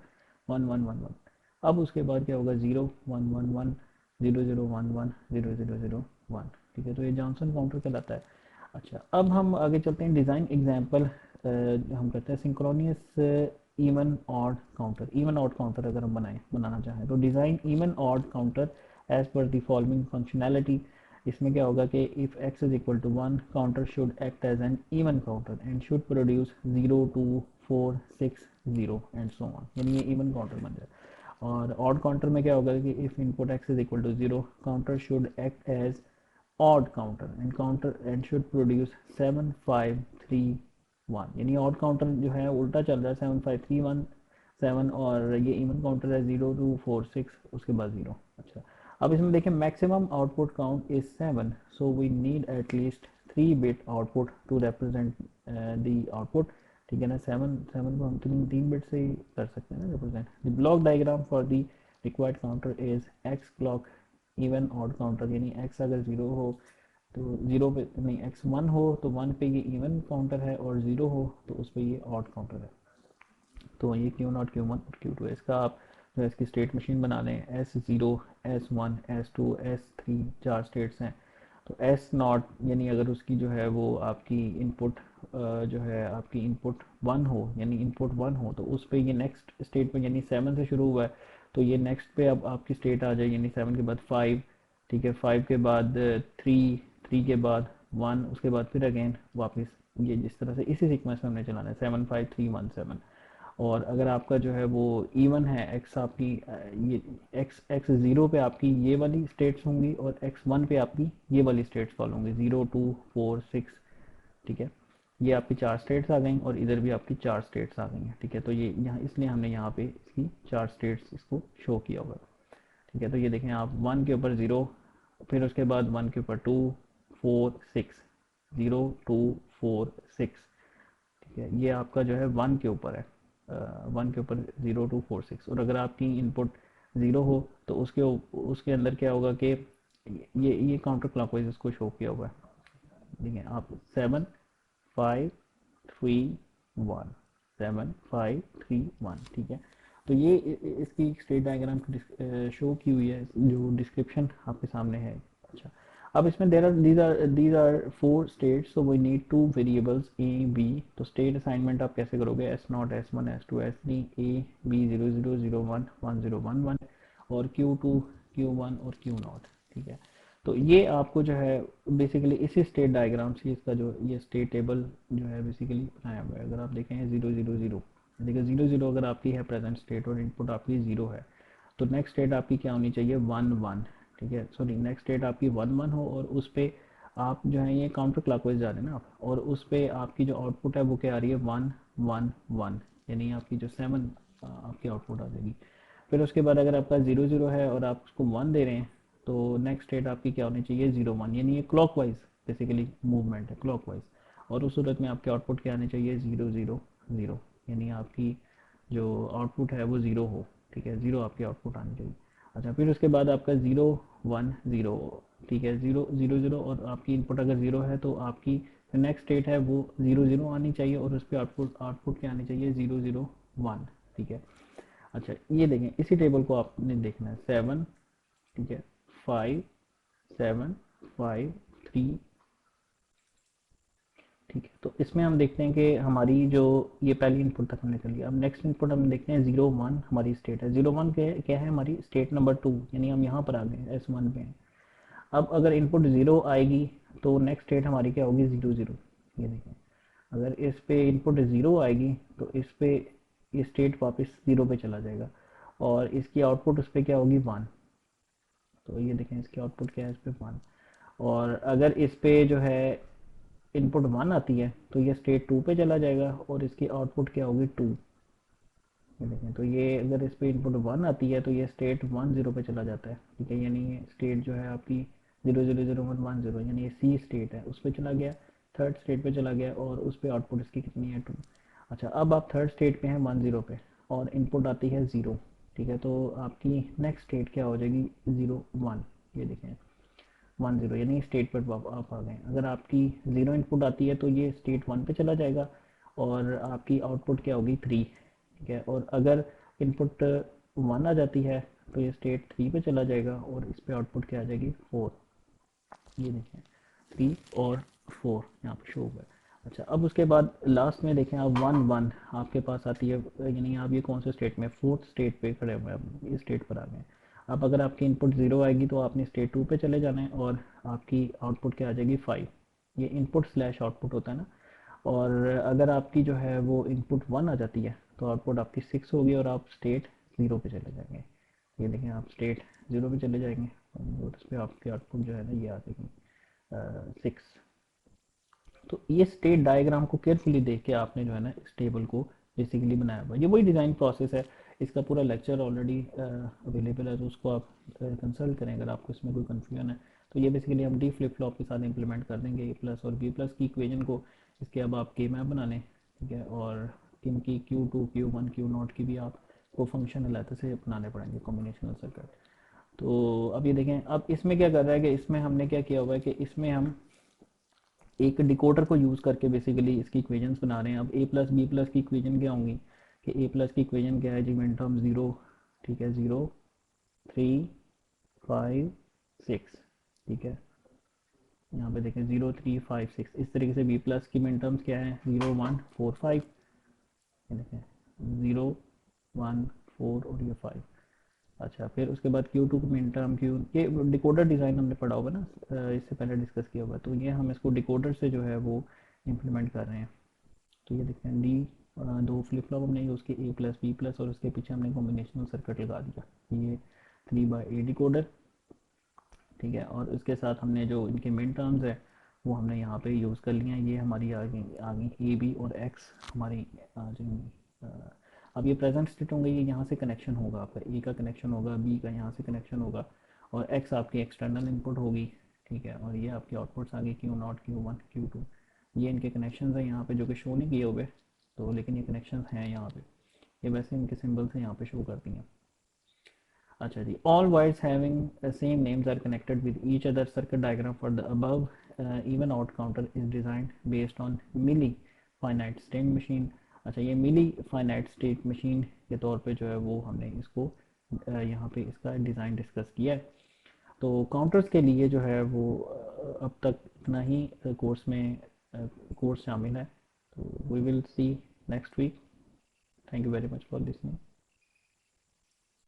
one one one one. अब उसके बाद क्या होगा zero one one one zero zero one one zero zero zero one, ठीक है। तो ये Johnson counter कहलाता है। अच्छा अब हम आगे चलते हैं डिज़ाइन एग्जाम्पल। हम कहते हैं synchronous even odd counter. Even odd counter अगर हम बनाना चाहें तो design even odd counter as per the following functionality. इसमें क्या होगा कि if x is equal to one counter should act as an even counter and should produce 0 2 4 6 0 and so on, यानी ये इवन काउंटर बन जाए। और ऑड काउंटर में क्या होगा कि if input x is equal to 0 counter should act as odd counter and should produce 7 5 3 1। यानी ऑड काउंटर जो है उल्टा चल रहा है 7 5 3 1 7, और ये इवन काउंटर है 0 2 4 6 उसके बाद 0। अच्छा अब इसमें देखें maximum output count is 7, so we need at least 3 bit output to represent the output, ठीक है ना। सेवन सेवन को हम तीन बिट से ही कर सकते हैं ना represent. The block diagram for the required counter is x clock even odd counter, यानी एक्स अगर जीरो हो तो जीरो पे नहीं, एक्स वन हो तो वन पे ये इवन काउंटर है और जीरो हो तो उस पर ये ऑड काउंटर है। तो ये क्यू नॉट क्यू वन और क्यू टू है। इसका आप जो है इसकी स्टेट मशीन बना लें, S zero S one S two S three, चार स्टेट्स हैं। तो एस नॉट यानी अगर उसकी जो है वो आपकी इनपुट जो है आपकी इनपुट वन हो, यानी इनपुट वन हो तो उस पर ये नेक्स्ट स्टेट पे, यानी सेवन से शुरू हुआ है तो ये नेक्स्ट पे अब आपकी स्टेट आ जाए, यानी सेवन के बाद फाइव, ठीक है, फाइव के बाद थ्री, थ्री के बाद वन, उसके बाद फिर अगेन वापस। ये जिस तरह से इसी सीक्वेंस में हमने चलाना है 7 5 3 1 7। और अगर आपका जो है वो इवन है एक्स आपकी ये एक्स ज़ीरो पे आपकी ये वाली स्टेट्स होंगी और एक्स वन पे आपकी ये वाली स्टेट्स फॉलो होंगी 0 2 4 6, ठीक है। ये आपकी चार स्टेट्स आ गई और इधर भी आपकी चार स्टेट्स आ गई हैं, ठीक है। तो ये यहाँ इसलिए हमने यहाँ पे इसकी चार स्टेट्स इसको शो किया हुआ है, ठीक है। तो ये देखें आप वन के ऊपर ज़ीरो, फिर उसके बाद वन के ऊपर टू फोर सिक्स, 0 2 4 6, ठीक है। ये आपका जो है वन के ऊपर है, वन के ऊपर 0 2 4 6। और अगर आपकी इनपुट ज़ीरो हो तो उसके अंदर क्या होगा कि ये काउंटर क्लॉकवाइज इसको शो किया हुआ है, ठीक है। आप 7 5 3 1, 7 5 3 1, ठीक है। तो ये इसकी स्टेट डायग्राम शो की हुई है जो डिस्क्रिप्शन आपके सामने है। अच्छा अब इसमें there are these are four states, so we need two variables A B. तो स्टेट असाइनमेंट आप कैसे करोगे, S nought S one S two S three, A B 0 0 0 1 1 0 1 1 और Q2 Q1 और Q नॉट, ठीक है। तो ये आपको जो है बेसिकली इसी स्टेट डायग्राम से इसका जो ये स्टेट टेबल जो है बेसिकली बनाया हुआ है। अगर आप देखें 0 0 0, देखिए 0 0 अगर आपकी है प्रेजेंट स्टेट और इनपुट आपकी ज़ीरो है तो नेक्स्ट स्टेट आपकी क्या होनी चाहिए 1 1, ठीक है। सॉरी नेक्स्ट स्टेट आपकी 1 1 हो और उस पर आप जो है ये काउंटर क्लॉकवाइज जा रहे हैं ना आप, और उस पर आपकी जो आउटपुट है वो क्या आ रही है 1 1 1, यानी आपकी जो 7 आपकी आउटपुट आ जाएगी। फिर उसके बाद अगर आपका 0 0 है और आप उसको 1 दे रहे हैं तो नेक्स्ट स्टेट आपकी क्या होनी चाहिए 0 1, यानी ये क्लॉकवाइज बेसिकली मूवमेंट है क्लॉकवाइज। और उस सूरत में आपके आउटपुट क्या आने चाहिए 0 0 0, यानी आपकी जो आउटपुट है वो ज़ीरो हो, ठीक है, ज़ीरो आपकी आउटपुट आनी चाहिए। अच्छा, फिर उसके बाद आपका 0 1 0, ठीक है, 0 0 0, और आपकी इनपुट अगर 0 है तो आपकी नेक्स्ट स्टेट है वो 0 0 आनी चाहिए, और उस पर आउटपुट आउटपुट क्या आनी चाहिए, 0 0 1, ठीक है। अच्छा, ये देखें, इसी टेबल को आपने देखना है, 7, ठीक है, 5 7 5 3, ठीक है। तो इसमें हम देखते हैं कि हमारी जो ये पहली इनपुट तक हमने कर लिया। अब नेक्स्ट इनपुट हम देखते हैं 0 1, हमारी स्टेट है 0 1, क्या है हमारी स्टेट नंबर 2, यानी हम यहाँ पर आ गए S1 पे हैं। अब अगर इनपुट 0 आएगी तो नेक्स्ट स्टेट हमारी क्या होगी, 0 0, ये देखें। अगर इस पे इनपुट 0 आएगी तो इस पे ये स्टेट वापस 0 पे चला जाएगा, और इसकी आउटपुट उस पर क्या होगी, 1। तो ये देखें, इसकी आउटपुट क्या है, इस पे 1। और अगर इस पे जो है इनपुट 1 आती है तो ये स्टेट 2 पे चला जाएगा, और इसकी आउटपुट क्या होगी, 2। ये देखें, तो ये अगर इस पे इनपुट 1 आती है तो ये स्टेट 1 0 पे चला जाता है, ठीक है, यानी ये स्टेट जो है आपकी 0 0 0 1 1 0, यानी ये सी स्टेट है, उस पर चला गया, थर्ड स्टेट पे चला गया, और उस पर आउटपुट इसकी कितनी है, 2। अच्छा, अब आप थर्ड स्टेट पे हैं 1 0 पे, और इनपुट आती है 0, ठीक है, तो आपकी नेक्स्ट स्टेट क्या हो जाएगी, 0 1, ये देखें, 1 0, यानी स्टेट पर आप आ गए। अगर आपकी 0 इनपुट आती है तो ये स्टेट 1 पे चला जाएगा, और आपकी आउटपुट क्या होगी, 3, ठीक है। और अगर इनपुट 1 आ जाती है तो ये स्टेट 3 पे चला जाएगा, और इस पे आउटपुट क्या आ जाएगी, 4। ये देखें, 3 और 4 यहाँ पर शो हुआ है। अच्छा, अब उसके बाद लास्ट में देखें आप 1 1 आपके पास आती है, यानी आप ये कौन से स्टेट में, फोर्थ स्टेट पे खड़े हुए हैं, इस स्टेट पर आ गए। अब अगर आपकी इनपुट 0 आएगी तो आपने स्टेट 2 पे चले जाना है, और आपकी आउटपुट क्या आ जाएगी, 5। ये इनपुट स्लैश आउटपुट होता है ना। और अगर आपकी जो है वो इनपुट 1 आ जाती है तो आउटपुट आपकी 6 होगी, और आप स्टेट 0 पे चले जाएंगे। ये देखें, आप स्टेट 0 पे चले जाएंगे, और उस पर आपकी आउटपुट जो है ना, ये आ जाएगी 6। तो ये स्टेट डायग्राम को केयरफुली देख के आपने जो है ना इस टेबल को बेसिकली बनाया हुआ है। ये वही डिज़ाइन प्रोसेस है, इसका पूरा लेक्चर ऑलरेडी अवेलेबल है, तो उसको आप कंसल्ट करें अगर आपको इसमें कोई कन्फ्यूजन है। तो ये बेसिकली हम डी फ्लिप फ्लॉप के साथ इंप्लीमेंट कर देंगे ए प्लस और बी प्लस की इक्वेशन को। इसके अब आप के मैप बना लें, ठीक है, और इनकी Q2 Q1 Q0 की भी आपको फंक्शन अलग से अपनाने पड़ेंगे, कॉम्बिनेशनल सर्किट। तो अब ये देखें, अब इसमें क्या कर रहा है कि इसमें हमने क्या किया हुआ है कि इसमें हम एक डिकोडर को यूज़ करके बेसिकली इसकी इक्वेशंस बना रहे हैं। अब ए प्लस बी प्लस की इक्वेशन क्या होंगी, कि ए प्लस की इक्वेशन क्या है जी, मिन टर्म 0, ठीक है, 0 3 5 6, ठीक है, यहाँ पे देखें 0 3 5 6। इस तरीके से बी प्लस की मिन टर्म्स क्या है, 0 1 4 5, ये देखें 0 1 4 और ये 5। अच्छा, फिर उसके बाद Q2 को मिन टर्म क्यू, ये डिकोडर डिज़ाइन हमने पढ़ा होगा ना, इससे पहले डिस्कस किया हुआ है, तो ये हम इसको डिकोडर से जो है वो इम्प्लीमेंट कर रहे हैं। तो ये देखते हैं डी, दो फ्लिप फ्लॉप हमने यूज़ की, ए प्लस बी प्लस, और उसके पीछे हमने कॉम्बिनेशनल सर्किट लगा दिया, ये 3/8 डिकोडर, ठीक है। और उसके साथ हमने जो इनके मिन टर्म्स है वो हमने यहाँ पे यूज़ कर लिए हैं। ये हमारी आ गई ए बी और एक्स हमारी आ जाएंगी। अब ये प्रेजेंट स्टेट होंगे, ये यहाँ से कनेक्शन होगा, आपका ए का कनेक्शन होगा, बी का यहाँ से कनेक्शन होगा, और एक्स आपकी एक्सटर्नल इनपुट होगी, ठीक है। और ये आपके आउटपुट्स आगे Q0 Q1 Q2, ये इनके कनेक्शन हैं यहाँ पे, जो कि शो नहीं किए हुए, तो लेकिन ये कनेक्शन हैं यहाँ पे, ये वैसे इनके सिम्बल्स हैं यहाँ पे शो करती हैं। अच्छा जी, all wires having the same names are connected with each other. Circuit diagram for the above even out counter is designed based on milli finite state machine. अच्छा, ये मिली फाइनाइट स्टेट मशीन के तौर पे जो है वो हमने इसको यहाँ पे इसका डिज़ाइन डिस्कस किया है। तो काउंटर्स के लिए जो है वो अब तक इतना ही कोर्स में कोर्स शामिल है। तो we will see next week. Thank you very much for listening.